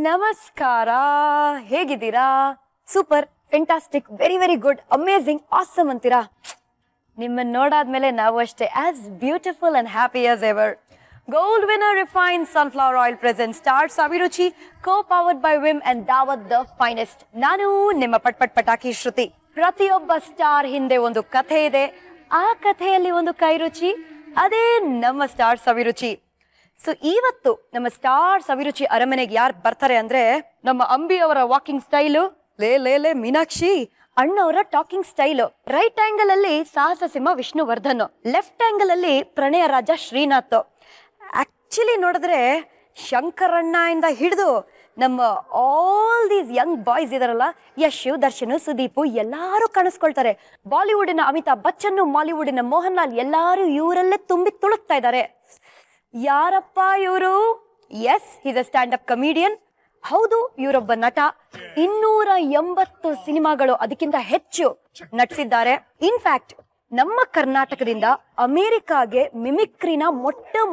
ನಮಸ್ಕಾರ, ಹೇಗಿದ್ದೀರಾ? Super, fantastic, very very good, amazing, awesome ಅಂತೀರಾ? ನಿಮ್ಮನ್ನ ನೋಡಾದ್ಮೇಲೆ ನಾವು ಅಷ್ಟೇ as beautiful and happy as ever. Gold winner refined sunflower oil present starts Abhiruchi, co powered by Vim and Daawat the finest. ನಾನು ನಿಮ್ಮ ಪಟ್ಪಟ್ ಪಟಾಕಿ ಶ್ರುತಿ. ಪ್ರತಿಯೊಬ್ಬ ಸ್ಟಾರ್ ಹಿಂದೆ ಒಂದು ಕಥೆ ಇದೆ, ಆ ಕಥೆಯಲ್ಲಿ ಒಂದು ಕೈರುಚಿ, ಅದೇ ನಮ್ಮ ಸ್ಟಾರ್ಸ್ ಅಭಿರುಚಿ. ಸೊ ಇವತ್ತು ನಮ್ಮ ಸ್ಟಾರ್ಸ್ ಅಭಿರುಚಿ ಅರಮನೆಗೆ ಯಾರು ಬರ್ತಾರೆ ಅಂದ್ರೆ, ನಮ್ಮ ಅಂಬಿ ಅವರ ವಾಕಿಂಗ್ ಸ್ಟೈಲು, ಲೇ ಲೇ ಲೇ ಮೀನಾಕ್ಷಿ ಅಣ್ಣವರ ಟಾಕಿಂಗ್ ಸ್ಟೈಲು. ರೈಟ್ ಆಂಗಲ್ ಅಲ್ಲಿ ಸಾಹಸ ಸಿಂಹ ವಿಷ್ಣುವರ್ಧನ್, ಲೆಫ್ಟ್ ಆಂಗಲ್ ಅಲ್ಲಿ ಪ್ರಣಯ ರಾಜ ಶ್ರೀನಾಥ್. ಆಕ್ಚುಲಿ ನೋಡಿದ್ರೆ ಶಂಕರಣ್ಣ ಇಂದ ಹಿಡಿದು ನಮ್ಮ ಆಲ್ ದೀಸ್ ಯಂಗ್ ಬಾಯ್ಸ್ ಇದಾರಲ್ಲ, ಯಶ್, ದರ್ಶನ್, ಸುದೀಪ್ ಎಲ್ಲಾರು ಕಾಣಿಸ್ಕೊಳ್ತಾರೆ. ಬಾಲಿವುಡಿನ ಅಮಿತಾಬ್ ಬಚ್ಚನ್, ಮಾಲಿವುಡಿನ ಮೋಹನ್ ಲಾಲ್ ಎಲ್ಲಾರು ಇವರಲ್ಲೇ ತುಂಬಿ ತುಳುಕ್ತಾ ಇದ್ದಾರೆ. ಯಾರಪ್ಪ ಇವರು? Yes, is a stand up comedian. ಹೌದು, ಇವರೊಬ್ಬ ನಟ. 280 ಸಿನಿಮಾಗಳು, ಅದಕ್ಕಿಂತ ಹೆಚ್ಚು ನಟಿಸಿದ್ದಾರೆ. ಇನ್ಫ್ಯಾಕ್ಟ್ ನಮ್ಮ ಕರ್ನಾಟಕದಿಂದ ಅಮೆರಿಕಾಗೆ ಮಿಮಿಕ್ರಿನ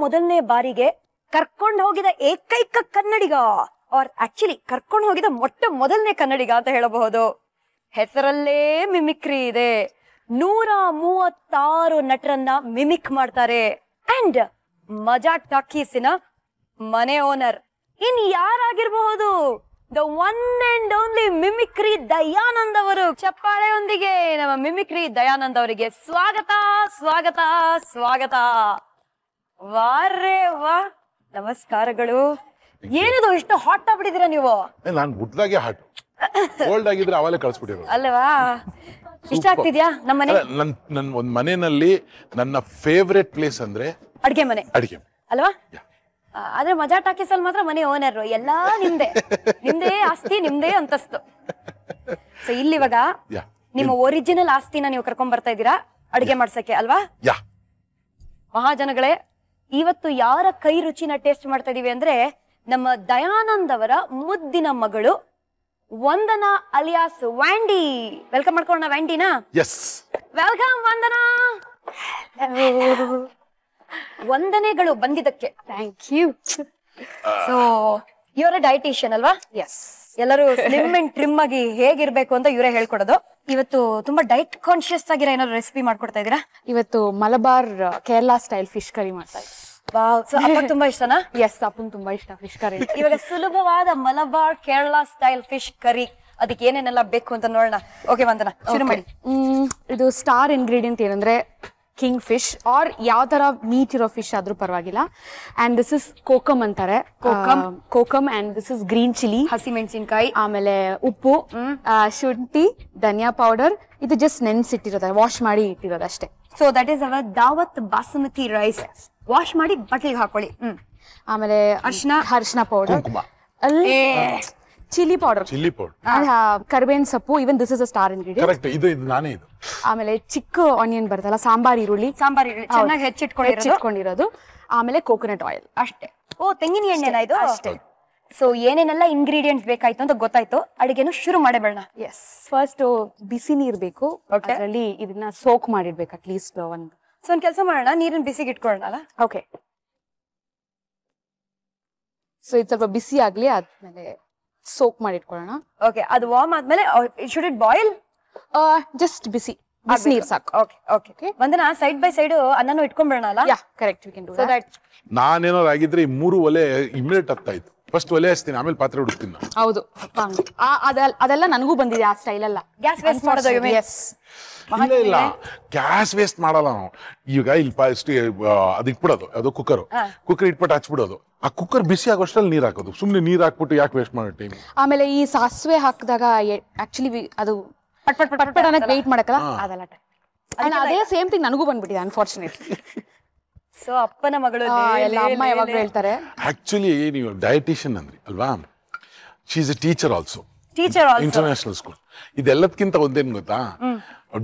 ಮೊದಲನೇ ಬಾರಿಗೆ ಕರ್ಕೊಂಡು ಹೋಗಿದ ಏಕೈಕ ಕನ್ನಡಿಗ, ಆರ್ ಆಕ್ಚುಲಿ ಕರ್ಕೊಂಡು ಹೋಗಿದ ಮೊದಲನೇ ಕನ್ನಡಿಗ ಅಂತ ಹೇಳಬಹುದು. ಹೆಸರಲ್ಲೇ ಮಿಮಿಕ್ರಿ ಇದೆ. 136 ನಟರನ್ನ ಮಿಮಿಕ್ ಮಾಡ್ತಾರೆ. ಅಂಡ್ ಮಜಾ ಟಾಕೀಸಿನ ಮನೆ ಓನರ್ ಇನ್ ಯಾರಾಗಿರ್ಬಹುದು? The one and only mimicry Dayanand ಅವರು. ಚಪ್ಪಾಳೆಯೊಂದಿಗೆ ನಮ್ಮ ಮಿಮಿಕ್ರಿ ದಯಾನಂದ್ ಅವರಿಗೆ ಸ್ವಾಗತ ಸ್ವಾಗತ ಸ್ವಾಗತ. ವಾರೇ ವಾ, ನಮಸ್ಕಾರಗಳು. ಏನಿದು ಇಷ್ಟು ಹಾಟ್ ಆಗ್ಬಿಟ್ಟಿದ್ದೀರಾ ನೀವು? ನಾನು ಗುಡ್ಲಾಗೆ ಹಾಟ್, ಕೋಲ್ಡ್ ಆಗಿದ್ರೆ ಅವಲೇ ಕಳಿಸ್ಬಿಟ್ಟಿರೋ ಅಲ್ವಾ? ಇಷ್ಟ ಆಗ್ತಿದ್ಯಾ ನಮ್ಮ ಮನೆ? ನನ್ನ ಒಂದ್ ಮನೆಯಲ್ಲಿ ನನ್ನ ಫೇವ್ರೆಟ್ ಪ್ಲೇಸ್ ಅಂದ್ರೆ ಅಡ್ಗೆ ಮನೆ ಅಲ್ವಾ? ಆದ್ರೆ ಮಜಾ ಟಾಕೀಸ್ ಅಲ್ಲಿ ಮಾತ್ರ ಮನೆ ಓನರ್, ಎಲ್ಲಾ ನಿಮ್ದೇ ಆಸ್ತಿ, ನಿಮ್ದೇ ಅಂತಸ್ತು. ಸೊ ಇಲ್ಲಿ ಇವಾಗ ನಿಮ್ಮ ಒರಿಜಿನಲ್ ಆಸ್ತಿನ ನೀವು ಕರ್ಕೊಂಡ್ ಬರ್ತಾ ಇದ್ದೀರಾ ಅಡ್ಗೆ ಮಾಡ್ಸಕ್ಕೆ ಅಲ್ವಾ? ಮಹಾಜನಗಳೇ, ಇವತ್ತು ಯಾರ ಕೈ ರುಚಿನ ಟೇಸ್ಟ್ ಮಾಡ್ತಾ ಇದೀವಿ ಅಂದ್ರೆ, ನಮ್ಮ ದಯಾನಂದ್ ಅವರ ಮುದ್ದಿನ ಮಗಳು ವಂದನಾ ಅಲಿಯಾಸ್ ವ್ಯಾಂಡಿ. ವೆಲ್ಕಮ್ ಮಾಡ್ಕೊಳ್ಳೋಣ ವ್ಯಾಂಡಿನಾ? ವೆಲ್ಕಮ್ ವಂದನಾ. ವಂದನೆಗಳು ಬಂದಿದ್ದಕ್ಕೆ. Thank you. ಸೊ ಇವರ ಡಯಟಿಷಿಯನ್ ಅಲ್ವಾ? ಎಸ್. ಎಲ್ಲರೂ ಸ್ಲಿಮ್ ಅಂಡ್ ಟ್ರಿಮ್ ಆಗಿ ಹೇಗಿರ್ಬೇಕು ಅಂತ ಇವರೇ ಹೇಳ್ಕೊಡೋದು. ಇವತ್ತು ತುಂಬಾ ಡಯಟ್ ಕಾನ್ಶಿಯಸ್ ಆಗಿರೋ ಏನಾದ್ರು ರೆಸಿಪಿ ಮಾಡ್ಕೊಡ್ತಾ ಇದೀರಾ? ಇವತ್ತು ಮಲಬಾರ್ ಕೇರಳ ಸ್ಟೈಲ್ ಫಿಶ್ ಕರಿ ಮಾಡ್ತಾ ಇದ್ದೀನಿ. ವಾವ್. ಸೊ ಅಪ್ಪಂಗೆ ತುಂಬಾ ಇಷ್ಟನಾ? ಎಸ್, ಅಪ್ಪಂಗೆ ತುಂಬಾ ಇಷ್ಟ ಫಿಶ್ ಕರಿ. ಇವಾಗ ಸುಲಭವಾದ ಮಲಬಾರ್ ಕೇರಳ ಸ್ಟೈಲ್ ಫಿಶ್ ಕರಿ, ಅದಕ್ಕೆ ಏನೇನೆಲ್ಲ ಬೇಕು ಅಂತ ನೋಡೋಣ. ಓಕೆ ವಂದನಾ, ಶುರು ಮಾಡಿ. ಇದು ಸ್ಟಾರ್ ಇಂಗ್ರೀಡಿಯಂಟ್ ಏನಂದ್ರೆ ಕಿಂಗ್ ಫಿಶ್, ಆರ್ ಯಾವ ತರ ಮೀಟ್ ಇರೋ ಫಿಶ್ ಆದ್ರೂ ಪರವಾಗಿಲ್ಲ. ಅಂಡ್ ದಿಸ್ ಇಸ್ ಕೋಕಮ್ ಅಂತಾರೆ, kokum. And this is green chilli, ಹಸಿ ಮೆಣಸಿನಕಾಯಿ, ಆಮೇಲೆ ಉಪ್ಪು, ಶುಂಠಿ, ಧನಿಯಾ ಪೌಡರ್. ಇದು ಜಸ್ಟ್ ನೆನ್ಸಿಟ್ಟಿರೋದು, ವಾಶ್ ಮಾಡಿ ಇಟ್ಟಿರೋದು ಅಷ್ಟೇ. So that is our Daawat basmati rice. Wash ಮಾಡಿ ಬಟ್ಲಿಗೆ ಹಾಕೊಳ್ಳಿ. ಆಮೇಲೆ ಅರಿಶಿನ ಪೌಡರ್, ಅಲ್ಲಿ ಚಿಲ್ಲಿ ಪೌಡರ್, ಕರಿಬೇವಿನ ಸೊಪ್ಪು. Even this is a star ingredient. ಇದು ನಾನೇ ಇದು. ಆಮೇಲೆ ಚಿಕ್ಕ ಆನಿಯನ್ ಬರ್ತಲ್ಲ, ಸಾಂಬಾರ್ ಈರುಳ್ಳಿ ಚೆನ್ನಾಗಿ ಹೆಚ್ಚಿಟ್ಕೊಂಡಿರೋದು. ಆಮೇಲೆ ಕೋಕೋನಟ್ ಆಯಿಲ್ ಅಷ್ಟೇ. ಓ, ತೆಂಗಿನ ಎಣ್ಣೆನಾ ಇದು? ಅಷ್ಟೇ. ಸೊ ಏನೇನೆಲ್ಲ ಇಂಗ್ರೀಡಿಯೆಂಟ್ಸ್ ಬೇಕಾಯ್ತು ಅಂತ ಗೊತ್ತಾಯ್ತು, ಅಡಿಗೆನು ಶುರು ಮಾಡಬೇಡ. ಎಸ್, ಫಸ್ಟ್ ಬಿಸಿ ನೀರ್ ಬೇಕು. ಅದರಲ್ಲಿ ಇದನ್ನ ಸೋಕ್ ಮಾಡಿಡ್ಬೇಕು ಅಟ್ಲೀಸ್ಟ್ ಒಂದು. ಸೊ ಒಂದ್ ಕೆಲಸ ಮಾಡೋಣ, ನೀರನ್ನ ಬಿಸಿಗೆ ಇಟ್ಕೊಳ್ಳೋಣ. ಓಕೆ. ಸೊ ಇದು ಸ್ವಲ್ಪ ಬಿಸಿ ಆಗ್ಲಿ, ಆದ್ಮೇಲೆ ಸೋಕ್ ಮಾಡಿ ಇಟ್ಕೊಳ್ಳೋಣ. ಓಕೆ, ಅದು ವಾರ್ಮ್ ಆದ್ಮೇಲೆ ಶುಡ್ ಇಟ್ ಬಾಯ್ಲ್? ಜಸ್ಟ್ ಬಿಸಿ ನೀರ್ ಸಾಕು. Okay okay okay. ಒಂದನ ಸೈಡ್ ಬೈ ಸೈಡ್ ಅನ್ನನೂ ಇಟ್ಕೊಂಡ್ಬಿಡೋಣ ಅಲ್ಲ? Yeah, correct. We can do that. ನಾನೇನಾದ್ರು ಆಗಿದ್ರೆ ಈ 3 ಒಲೆ ಇಮಿಡಿಯೇಟ್ ಆಗ್ತಾ ಇತ್ತು. ಫಸ್ಟ್ ಒಲೆ ಹಚ್ತೀನಿ, ಆಮೇಲೆ ಪಾತ್ರೆ ಹುಡುಕ್ತೀನಿ ನಾನು. ಹೌದು, ಅದೆಲ್ಲ ನನಗೂ ಬಂದಿದೆ ಆ ಸ್ಟೈಲ್ ಎಲ್ಲ. ಗ್ಯಾಸ್ ವೇಸ್ಟ್ ಮಾಡೋದು? ಎಸ್. ಇಲ್ಲ, ಗ್ಯಾಸ್ ವೇಸ್ಟ್ ಮಾಡಲ್ಲ ನಾವು. ಈಗ ಇಲ್ಲಿ ಅದು ಇಟ್ಬಿಡೋದು, ಅದು ಕುಕ್ಕರ್ ಇಟ್ಬಿಟ್ಟು ಹಚ್ಬಿಡೋದು. ಆ ಕುಕ್ಕರ್ ಬಿಸಿ ಆಗೋಷ್ಟಲ್ಲಿ ನೀರ್ ಹಾಕೋದು. ಸುಮ್ನೆ ನೀರ್ ಹಾಕ್ಬಿಟ್ಟು ಯಾಕೆ ವೇಸ್ಟ್ ಮಾಡೋ ಟೈಮ್. ಆಮೇಲೆ ಈ ಸಾಸಿವೆ ಹಾಕಿದಾಗ ಆಕ್ಚುಲಿ ಅದು ಪಟ್ ಅನ್ನಕ್ಕೆ ವೇಟ್ ಮಾಡಕ್ಕಲ್ಲ, ಅದೆಲ್ಲ ಟೈಮ್. ಅದೇ ಸೇಮ್ ಥಿಂಗ್ ನನಗೂ ಬಂದ್ಬಿಟ್ಟಿದೆ ಅನ್ಫಾರ್ಚುನೇಟ್ಲಿ. ಸೊ ಅಪ್ಪನ ಮಗಳು ಎಲ್ಲ ಅಮ್ಮ ಯಾವಾಗ್ಲೂ ಹೇಳ್ತಾರೆ. ಆಕ್ಚುಲಿ ನೀವು ಡಯಟಿಷಿಯನ್ ಅಂದ್ರಿ ಅಲ್ವಾ? She is a teacher also, international school. ಇದೆಲ್ಲದಕ್ಕಿಂತ ಒಂದೇನ್ ಗೊತ್ತಾ,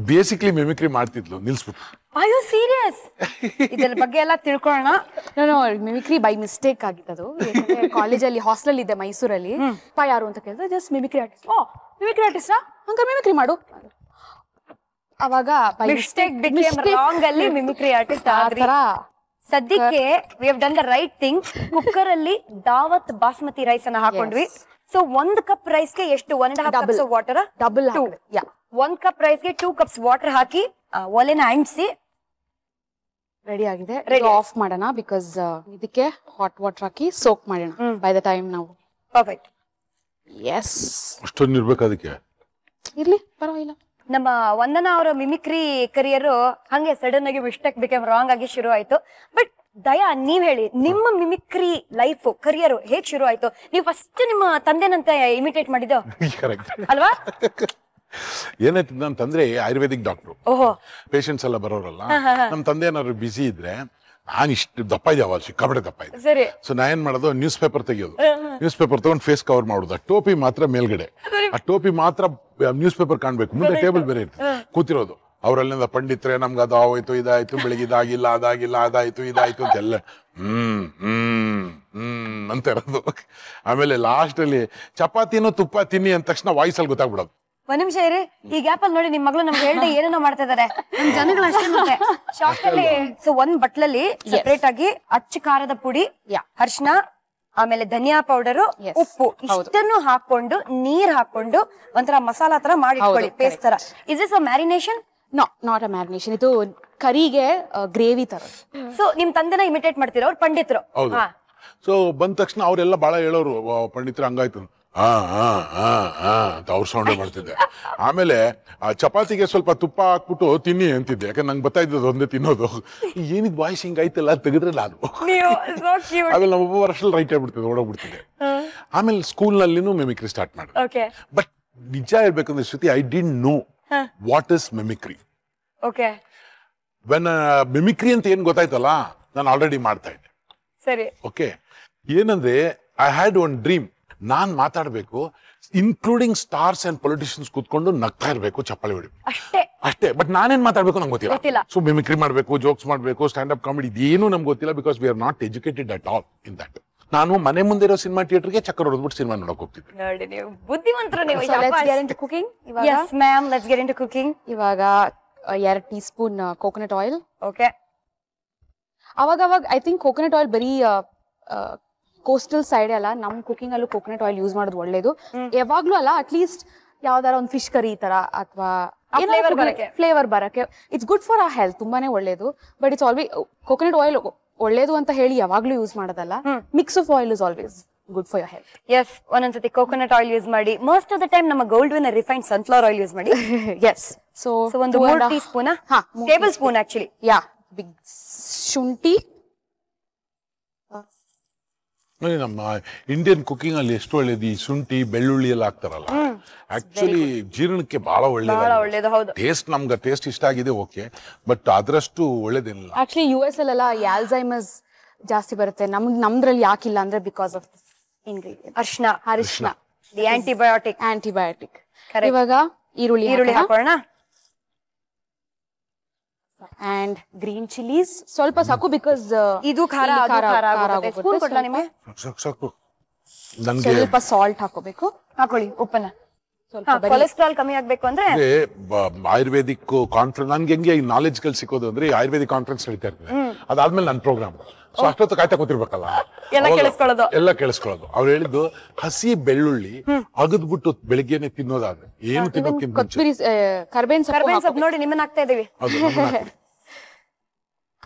ಬೇಸಿಕ್ಲಿ ಮಿಮಿಕ್ರಿ ಮಾಡ್ತಿದ್ಲು, ನಿಲ್ಸ್ಬಿಟ್ಟು. Are you serious? ಇದರ ಬಗ್ಗೆ ಎಲ್ಲ ತಿಳ್ಕೊಳ್ಳೋಣ. ನೋ, ಮಿಮಿಕ್ರಿ ಬೈ ಮಿಸ್ಟೇಕ್ ಆಗಿತ್ತು. ಕಾಲೇಜಲ್ಲಿ ಹಾಸ್ಟೆಲ್ ಇದೆ ಮೈಸೂರಲ್ಲಿ. ಯಾರು ಅಂತ ಕೇಳಿದ್ರೆ ಜಸ್ಟ್ ಮಿಮಿಕ್ರಿ ಆರ್ಟಿಸ್ಟ್. ಓ, ಮಿಮಿಕ್ರಿ ಆರ್ಟಿಸ್ಟಾ? ಹಂಗ ಮಿಮಿಕ್ರಿ ಮಾಡು. ಅವಾಗ ಮಿಸ್ಟೇಕ್ ಬಿಕೇಮ್ ರಾಂಗ್ ಅಲ್ಲಿ ಮಿಮಿಕ್ರಿ ಆರ್ಟಿಸ್ಟ್ ಆದ್ರಿ. ಸದ್ಯಕ್ಕೆ we have done the right thing. Cooker ಅಲ್ಲಿ ದಾವತ್ ಬಾಸ್ಮತಿ ರೈಸ್ ಅನ್ನ ಹಾಕೊಂಡ್ವಿ. ಸೊ 1 ಕಪ್ ರೈಸ್ಗೆ ಎಷ್ಟು 1.5 ಕಪ್ಸ್ ವಾಟರ್ ಡಬಲ್ ಯಾ 1 ಕಪ್ ರೈಸ್ಗೆ 2 ಕಪ್ಸ್ ವಾಟರ್ ಹಾಕಿ ಒಲೆನ ಅಂಟಿಸಿ ರೆಡಿ ಆಗಿದೆ. ರೆಡಿ ಆಫ್ ಮಾಡೋಣ ಬಿಕಾಸ್ ಇದಕ್ಕೆ ಹಾಟ್ ವಾಟರ್ ಹಾಕಿ ಸೋಕ್ ಮಾಡೋಣ ಬೈ ದ ಟೈಮ್ ನಾವು. ಪರ್ಫೆಕ್ಟ್. ಎಸ್ ಅಷ್ಟೊಂದು ಇರ್ಬೇಕು ಅದಕ್ಕೆ. ಇರ್ಲಿ ಪರವಾಗಿಲ್ಲ. ನಮ್ಮ ವಂದನಾ ಅವರ ಮಿಮಿಕ್ರಿ ಕರಿಯರ್ ಹಂಗೆ ಸಡನ್ ಆಗಿ ಮಿಸ್ಟೇಕ್ ಬಿಕಮ್ ರಾಂಗ್ ಆಗಿ ಶುರು ಆಯ್ತು. ಬಟ್ ದಯಾ ನೀವ್ ಹೇಳಿ, ನಿಮ್ಮ ಮಿಮಿಕ್ರಿ ಲೈಫ್ ಕರಿಯರ್ ಹೇಗ್ ಶುರು ಆಯ್ತು? ನೀವು ಫಸ್ಟ್ ನಿಮ್ಮ ತಂದೆನಂತೆ ಇಮಿಟೇಟ್ ಮಾಡಿದ್ದು ಅಲ್ವಾ? ಏನಾಯ್ತು, ನನ್ನ ತಂದ್ರೆ ಆಯುರ್ವೇದಿಕ್ ಡಾಕ್ಟ್ರು. ಓಹೋ. ಪೇಷಂಟ್ಸ್ ಎಲ್ಲ ಬರೋರಲ್ಲ, ನಮ್ಮ ತಂದೆ ಏನಾದ್ರು ಬಿಸಿ ಇದ್ರೆ ನಾನು ಇಷ್ಟು ದಪ್ಪ ಇದ್ದೆ, ಅವಾಗ ಸಿಕ್ಕಾಪಟ್ಟೆ ದಪ್ಪ ಇದೆ. ಸರಿ. ಸೊ ನಾ ಏನ್ ಮಾಡೋದು, ನ್ಯೂಸ್ ಪೇಪರ್ ತೆಗಿಯೋದು, ನ್ಯೂಸ್ ಪೇಪರ್ ತಗೊಂಡು ಫೇಸ್ ಕವರ್ ಮಾಡೋದು, ಆ ಟೋಪಿ ಮಾತ್ರ ಮೇಲ್ಗಡೆ, ಆ ಟೋಪಿ ಮಾತ್ರ ನ್ಯೂಸ್ ಪೇಪರ್ ಕಾಣ್ಬೇಕು, ಮುಂದೆ ಟೇಬಲ್ ಬೇರೆ ಇರ್ತದೆ ಕೂತಿರೋದು. ಅವ್ರಲ್ಲಿಂದ ಪಂಡಿತ್ರೆ ನಮ್ಗೆ ಅದು ಆಗೋಯ್ತು, ಇದಾಯ್ತು, ಬೆಳಿಗ್ಗೆ ಇದಾಗಿಲ್ಲ, ಅದಾಗಿಲ್ಲ, ಅದಾಯ್ತು, ಇದಾಯ್ತು ಅಂತೆಲ್ಲ ಅಂತ ಇರೋದು. ಆಮೇಲೆ ಲಾಸ್ಟ್ ಅಲ್ಲಿ ಚಪಾತಿನೂ ತುಪ್ಪ ತಿನ್ನಿ ಅಂದ ತಕ್ಷಣ ವಾಯ್ಸಲ್ಲಿ ಗೊತ್ತಾಗ್ಬಿಡೋದು. ಒಂದ್ ನಿಮಿಷ ಇರಿ, ಈ ಗ್ಯಾಪ್ ಅಲ್ಲಿ ನೋಡಿ ನಿಮ್ ಮಗಳು ನಮ್ಗೆ ಹೇಳ್ದೆ ಏನೇನೋ ಮಾಡ್ತಾ ಇದಾರೆ ನಮ್ ಜನಗಳು ಅಷ್ಟೇ. ಮತ್ತೆ ಶಾಪ್ ಅಲ್ಲಿ ಸೊ ಒಂದ್ ಬಟ್ಲಲ್ಲಿ ಸೆಪರೇಟ್ ಆಗಿ ಅಚ್ಚ ಖಾರದ ಪುಡಿ, ಅರ್ಶಿನ, ಆಮೇಲೆ ಧನಿಯಾ ಪೌಡರು, ಉಪ್ಪು ಇಷ್ಟನ್ನು ಹಾಕೊಂಡು ನೀರ್ ಹಾಕೊಂಡು ಒಂಥರ ಮಸಾಲಾ ತರ ಮಾಡಿಟ್ಕೊಳ್ಳಿ, ಪೇಸ್ಟ್ ತರ. Is this a marination? Not a marination, ಇದು ಕರಿಗೆ ಗ್ರೇವಿ ತರ. ಸೊ ನಿಮ್ ತಂದೆನ ಇಮಿಟೇಟ್ ಮಾಡ್ತೀರ ಅವ್ರು ಪಂಡಿತರು. ಸೊ ಬಂದ ತಕ್ಷಣ ಅವರೆಲ್ಲ ಬಹಳ ಹೇಳೋರು, ಪಂಡಿತರು ಹಂಗಾಯ್ತು ಅಂತ ಅವ್ರ ಸೌಂಡ್ ಮಾಡ್ತಿದ್ದೆ. ಆಮೇಲೆ ಆ ಚಪಾತಿಗೆ ಸ್ವಲ್ಪ ತುಪ್ಪ ಹಾಕ್ಬಿಟ್ಟು ತಿನ್ನಿ ಅಂತಿದ್ದೆ, ಯಾಕಂದ್ರೆ ನಂಗೆ ಗೊತ್ತಾಯ್ತದ ಒಂದೇ ತಿನ್ನೋದು. ಏನಿದ್ ವಾಯ್ಸ್ ಹಿಂಗಾಯ್ತಲ್ಲ ತೆಗೆದ್ರೆ ನಾನು ಆಮೇಲೆ ನಮ್ಮ ಒಬ್ಬ ವರ್ಷದಲ್ಲಿ ರೈಟ್ ಆಗ್ಬಿಡ್ತಿದ್ದೆ, ಓಡೋಗ್ಬಿಡ್ತಿದ್ದೆ. ಆಮೇಲೆ ಸ್ಕೂಲ್ ನಲ್ಲಿನೂ ಮಿಮಿಕ್ರಿ ಸ್ಟಾರ್ಟ್ ಮಾಡಿದೆ. ಬಟ್ ನಿಜ ಹೇಳ್ಬೇಕಂದ್ರೆ Shruti, I didn't know what is mimicry. When mimicry ಅಂತ ಏನ್ ಗೊತ್ತಾಯ್ತಲ್ಲ, ನಾನು ಆಲ್ರೆಡಿ ಮಾಡ್ತಾ ಇದ್ದೆ. ಸರಿ. ಓಕೆ, ಏನಂದ್ರೆ ಐ ಹ್ಯಾಡ್ ಒನ್ ಡ್ರೀಮ್, ನಾನ್ ಮಾತಾಡ್ಬೇಕು, ಇನ್ಕ್ಲೂಡಿಂಗ್ ಸ್ಟಾರ್ಸ್ ಅಂಡ್ ಪೊಲಿಟಿಷಿಯನ್ಸ್ ಕೂತ್ಕೊಂಡು ನಗ್ತಾ ಇರ್ಬೇಕು, ಚಪ್ಪಾಳೆ ಹೊಡಿ ಅಷ್ಟೇ. ಬಟ್ ನಾನೇನ್ ಮಾತಾಡ್ಬೇಕು ನಂಗೆ ಗೊತ್ತಿಲ್ಲ. ಸೊ ಮಿಮಿಕ್ರಿ ಮಾಡ್ಬೇಕು, ಜೋಕ್ಸ್ ಮಾಡ್ಬೇಕು, ಸ್ಟ್ಯಾಂಡ್ ಅಪ್ ಕಾಮಿಡಿ ಇದೇನು ನಮ್ಗೆ ಗೊತ್ತಿಲ್ಲ, because we are not educated at all in that. ನಾನು ಮನೆ ಮುಂದೆ ಇರೋ ಸಿನಿಮಾ ಥಿಯೇಟರ್ಗೆ ಚಕ್ಕರ್ ಹೊಡೆದ್ಬಿಟ್ಟು ಸಿನಿಮಾ ನೋಡಕ್ ಹೋಗ್ತಿದ್ದೆ. ನೋಡಿ ನೀವು ಬುದ್ಧಿವಂತರು ನೀವು. ಕುಕಿಂಗ್ ಇವಾಗ 2 tea spoon coconut oil. Okay. ಅವಾಗ ಐ ಥಿಂಕ್ ಕೋಕೋನಟ್ ಆಯಿಲ್ ಬರೀ ಕೋಸ್ಟಲ್ ಸೈಡ್ ಅಲ್ಲ, ನಮ್ ಕುಕಿಂಗ್ ಅಲ್ಲೂ ಕೋಕೋನಟ್ ಆಯಿಲ್ ಯೂಸ್ ಮಾಡೋದು ಒಳ್ಳೇದು. ಯಾವಾಗ್ಲೂ ಅಲ್ಲ, ಅಟ್ ಲೀಸ್ಟ್ ಯಾವ್ದಾರ ಒಂದು ಫಿಶ್ ಕರಿ ತರ ಅಥವಾ ಫ್ಲೇವರ್ ಬರಕ್ಕೆ it's good for our health, ತುಂಬಾನೇ ಒಳ್ಳೇದು. But it's always coconut oil ಒಳ್ಳೇದು ಅಂತ ಹೇಳಿ ಯಾವಾಗ್ಲೂ ಯೂಸ್ ಮಾಡೋದಲ್ಲ. Mix of oil is always good for your health. Yes, ಒಂದೊಂದ್ಸತಿ ಕೋಕೋನಟ್ ಆಯಿಲ್ ಯೂಸ್ ಮಾಡಿ. ಮೋಸ್ಟ್ ಆಫ್ ದ ಟೈಮ್ ನಮ್ಮ gold win refined sunflower oil use ಮಾಡಿ. ಎಸ್. ಸೊ ಒಂದು 3 teaspoon, tablespoon actually. Yeah, big ಶುಂಠಿ. ನಮ್ಮ Indian cooking ಅಲ್ಲಿ ಎಷ್ಟು ಒಳ್ಳೇದು, ಈ ಶುಂಠಿ ಬೆಳ್ಳುಳ್ಳಿ ಎಲ್ಲ ಹಾಕ್ತಾರಲ್ಲ, ಆಕ್ಚುಲಿ ಜೀರ್ಣಕ್ಕೆ ಬಹಳ ಒಳ್ಳೇದು. ಟೇಸ್ಟ್ ನಮ್ಗೆ ಟೇಸ್ಟ್ ಇಷ್ಟ ಆಗಿದೆ, ಓಕೆ, ಬಟ್ ಅದರಷ್ಟು ಒಳ್ಳೇದೇನಿಲ್ಲ. ಆಕ್ಚುಲಿ US ಅಲ್ಲೆಲ್ಲ ಆಲ್ಝೈಮರ್ಸ್ ಜಾಸ್ತಿ ಬರುತ್ತೆ, ನಮ್ದ್ರಲ್ಲಿ ಯಾಕಿಲ್ಲ ಅಂದ್ರೆ ಬಿಕಾಸ್ ಆಫ್ ಇಂಗ್ರೀಡಿಯಂಟ್ ಅರಿಶಿನ, ದಿ ಆಂಟಿಬಯೋಟಿಕ್. ಇವಾಗ ಈರುಳ್ಳಿ ಹಾಕೋಣ. ಅಂಡ್ ಗ್ರೀನ್ ಚಿಲ್ಲೀಸ್ ಸ್ವಲ್ಪ ಸಾಕು, ಬಿಕಾಸ್ ಇದು ಖಾರ ಸ್ಪೂನ್ ಕೊಡ್ಲಾ ನಿಮಗೆ? ಸಾಕು. ಸ್ವಲ್ಪ ಸಾಲ್ಟ್ ಹಾಕೋಬೇಕು. ಹಾಕೊಳ್ಳಿ ಉಪ್ಪನ್ನ. ಕೊಲೆಸ್ಟ್ರಾಲ್ ಕಮ್ಮಿ ಆಗ್ಬೇಕು ಅಂದ್ರೆ ಆಯುರ್ವೇದಿಕ್ ಕಾನ್ಫರೆನ್ಸ್ ನನ್ಗೆ ಹೆಂಗೆ ನಾಲೆಜ್ಗಳು ಸಿಕ್ಕೋದು ಅಂದ್ರೆ ಆಯುರ್ವೇದಿಕ್ ಕಾನ್ಫರೆನ್ಸ್ ನಡೀತಾ ಇರ್ತದೆ, ಅದಾದ್ಮೇಲೆ ನನ್ನ ಪ್ರೋಗ್ರಾಮ್. ಸೊ ಅಷ್ಟೊತ್ತು ಕಾಯ್ತಾ ಕೂತಿರ್ಬೇಕಲ್ಲ, ಎಲ್ಲ ಕೇಳಿಸ್ಕೊಳ್ಳೋದು. ಅವ್ರು ಹೇಳಿದ್ದು ಹಸಿ ಬೆಳ್ಳುಳ್ಳಿ ಅಗದ್ಬಿಟ್ಟು ಬೆಳಿಗ್ಗೆನೆ ತಿನ್ನೋದಾದ್ರೆ ಏನು ತಿನ್ನೋಕ್ಕಿಂತ ಕರ್ಬೇವಿನ ಸೊಪ್ಪು ನೋಡಿ ನಿಮ್ಮನ್ನ ಹಾಕ್ತಾ ಇದೀವಿ.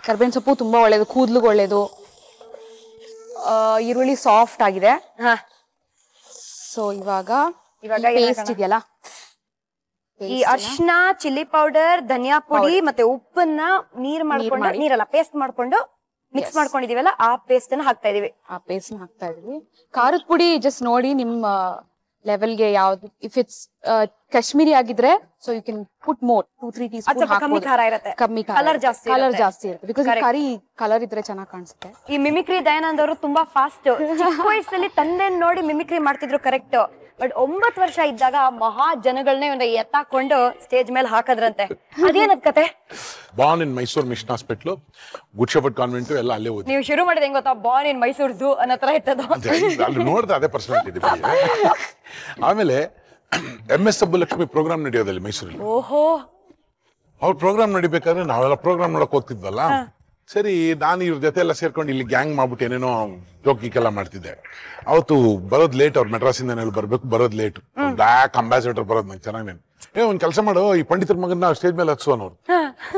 ಕರ್ಬೇವಿನ ಸೊಪ್ಪು ತುಂಬಾ ಒಳ್ಳೇದು, ಕೂದ್ಲಿಗೆ ಒಳ್ಳೇದು. ಈರುಳ್ಳಿ ಸಾಫ್ಟ್ ಆಗಿದೆ. ಸೊ ಇವಾಗ ಪೇಸ್ಟ್ ಇದೆಯಲ್ಲ, ಈ ಅರ್ಶಿನ, ಚಿಲ್ಲಿ ಪೌಡರ್, ಧನಿಯಾ ಪುಡಿ ಮತ್ತೆ ಉಪ್ಪನ್ನ ನೀರಲ್ಲ ಪೇಸ್ಟ್ ಮಾಡ್ಕೊಂಡು ಮಿಕ್ಸ್ ಮಾಡ್ಕೊಂಡಿದೀವಲ್ಲ, ಆ ಪೇಸ್ಟ್ ಅನ್ನ ಹಾಕ್ತಾ ಇದೀವಿ. ಖಾರದ ಪುಡಿ ಜಸ್ಟ್ ನೋಡಿ ನಿಮ್ಮ ಲೆವೆಲ್ಗೆ ಯಾವ್ದು. ಇಫ್ ಇಟ್ಸ್ ಕಾಶ್ಮೀರಿ ಆಗಿದ್ರೆ so you can put more 2-3 teaspoon. ಕಮ್ಮಿ ಖಾರ ಇರುತ್ತೆ, ಕಲರ್ ಜಾಸ್ತಿ ಇರುತ್ತೆ, ಬಿಕಾಸ್ ಕರಿ ಕಲರ್ ಇದ್ರೆ ಚೆನ್ನಾಗಿ ಕಾಣಿಸುತ್ತೆ. ಈ ಮಿಮಿಕ್ರಿ ದಯಾನಂದ್ ಅವರು ತುಂಬಾ ಫಾಸ್ಟ್. ಚಿಕ್ಕ ವಯಸ್ಸಲ್ಲಿ ತಂದೆ ನೋಡಿ ಮಿಮಿಕ್ರಿ ಮಾಡ್ತಿದ್ರು, ಕರೆಕ್ಟ್. ಬಟ್ 9 ವರ್ಷ ಇದ್ದಾಗ ಮಹಾ ಜನಗಳನ್ನೇ ಎತ್ತಾಕೊಂಡು ಸ್ಟೇಜ್ ಮೇಲೆ ಹಾಕದ್ರಂತೆ. ಅದೇನದ್ ಕತೆ? Born in Mysuru mission hospital, good shepherd convent ಎಲ್ಲ ಅಲ್ಲೇ ಓದಿ. ನೀವು ಶುರು ಮಾಡಿದ ಹೆಂಗ್ ಗೊತ್ತಾ, ಬಾರ್ನ್ ಇನ್ ಮೈಸೂರು ಝೂ ಅನ್ನೋ ತರ ಇರ್ತದ. ಅಲ್ಲಿ ನೋಡ್ದೆ ಅದೇ ಪರ್ಸನಾಲಿಟಿ ಇದೆ. ಆಮೇಲೆ MS ಸುಬ್ಬಲಕ್ಷ್ಮಿ ಪ್ರೋಗ್ರಾಮ್ ನಡೆಯೋದಲ್ಲಿ ಮೈಸೂರಲ್ಲಿ. ಓಹೋ. ಅವ್ರ ಪ್ರೋಗ್ರಾಮ್ ನಡಿಬೇಕಾದ್ರೆ ನಾವೆಲ್ಲ ಪ್ರೋಗ್ರಾಮ್ ನೋಡಕ್ ಹೋಗ್ತಿದ್ವಲ್ಲ, ಸರಿ ನಾನು ಇವ್ರ ಜೊತೆ ಎಲ್ಲ ಸೇರ್ಕೊಂಡು ಇಲ್ಲಿ ಗ್ಯಾಂಗ್ ಮಾಡ್ಬಿಟ್ಟು ಏನೇನೋ ಜೋಕಿಗೆಲ್ಲ ಮಾಡ್ತಿದ್ದೆ. ಅವತ್ತು ಬರೋದ್ ಲೇಟ್, ಅವ್ರು ಮೆಡ್ರಾಸಿಂದ ಬರ್ಬೇಕು, ಬರೋದ್ ಲೇಟ್. ಬ್ಲಾಕ್ ಅಂಬಾಸಿಡರ್ ಬರೋದ್ ನಂಗೆ ಚೆನ್ನಾಗಿ ಒಂದ್ ಕೆಲಸ ಮಾಡು, ಈ ಪಂಡಿತರ ಮಗನ ಸ್ಟೇಜ್ ಮೇಲೆ ಹತ್ಸೋನವ್ರು.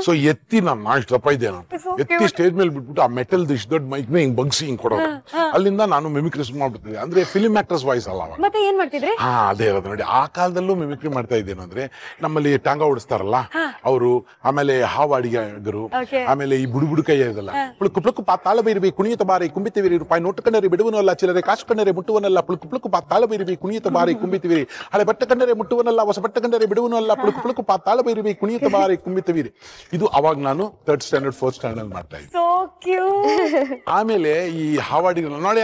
ಸೊ ಎತ್ತಿ ನಾನು ಇಷ್ಟು ದಪ್ಪ ಇದ್ದೆ, ನಾನು ಎತ್ತಿ ಸ್ಟೇಜ್ ಮೇಲೆ ಬಿಟ್ಬಿಟ್ಟು ಆ ಮೆಟಲ್ ಇಷ್ಟು ದೊಡ್ಡ ಮೈಕ್ ಹಿಂಗ್ ಬಗ್ಸಿ ಹಿಂಗ್ ಕೊಡೋದು. ಅಲ್ಲಿಂದ ನಾನು ಮಿಮಿಕ್ರಿ ಮಾಡ್ಬಿಡ್ತಿದ್ದೆ. ಅಂದ್ರೆ ಫಿಲ್ಮ್ ಆಕ್ಟರ್ಸ್ ವಾಯ್ಸ್ ಅಲ್ಲ ಅವಾಗ. ಮತ್ತೆ ಏನ್ ಮಾಡ್ತಿದ್ರಿ? ಹಾ ಅದೇ ಇರೋದು ನೋಡಿ. ಆ ಕಾಲದಲ್ಲೂ ಮಿಮಿಕ್ರಿ ಮಾಡ್ತಾ ಇದ್ದೇನು ಅಂದ್ರೆ, ನಮ್ಮಲ್ಲಿ ಟಾಂಗ ಓಡಿಸ್ತಾರಲ್ಲ ಅವರು, ಆಮೇಲೆ ಹಾವಾಡಿಗರು, ಆಮೇಲೆ ಈ ಬುಡು ಕೈ ಇದಲ್ಲ, ಪುಳುಕು ಪಾ ತಾಳ ಬೈರಬಿ ಕುಣಿಯುತ್ತ ಬಾರಿ ಕುಂಬಿತಿವಿರಿ, ರೂಪಾಯಿ ನೋಟು ಕಣ್ಣರಿ ಬಿಡುವನಲ್ಲ, ಚಿಲ್ಲರೆ ಕಾಸು ಕಣ್ಣರೆ ಮುಟ್ಟುವನಲ್ಲ, ಪುಳುಕು ಪಾ ತಾಳ ಬೈರಬಿ ಕುಣಿಯುತ್ತ ಬಾರಿ ಕುಂಬಿತಿವಿರಿ, ಹಳೆ ಬಟ್ಟೆ ಕಣ್ಣರೆ ಮುಟ್ಟುವನಲ್ಲ, ಹೊಸ ಬಟ್ಟೆ ಕಣ್ಣರೆ ಬಿಡುವನಲ್ಲ, ಪುಳುಕು ಪಾ ತಾಳ ಬೈರಬಿ ಕುಣಿಯುತ್ತ ಬಾರಿ ಕುಂಬಿತಿವಿರಿ. ಇದು ಅವಾಗ ನಾನು 3rd ಸ್ಟ್ಯಾಂಡರ್ಡ್ 4th ಸ್ಟ್ಯಾಂಡರ್ಡ್ ಮಾಡ್ತಾ ಇದ್ದೆ. ಆಮೇಲೆ ಈ ಹಾವಾಡಿಗರು ನೋಡಿ,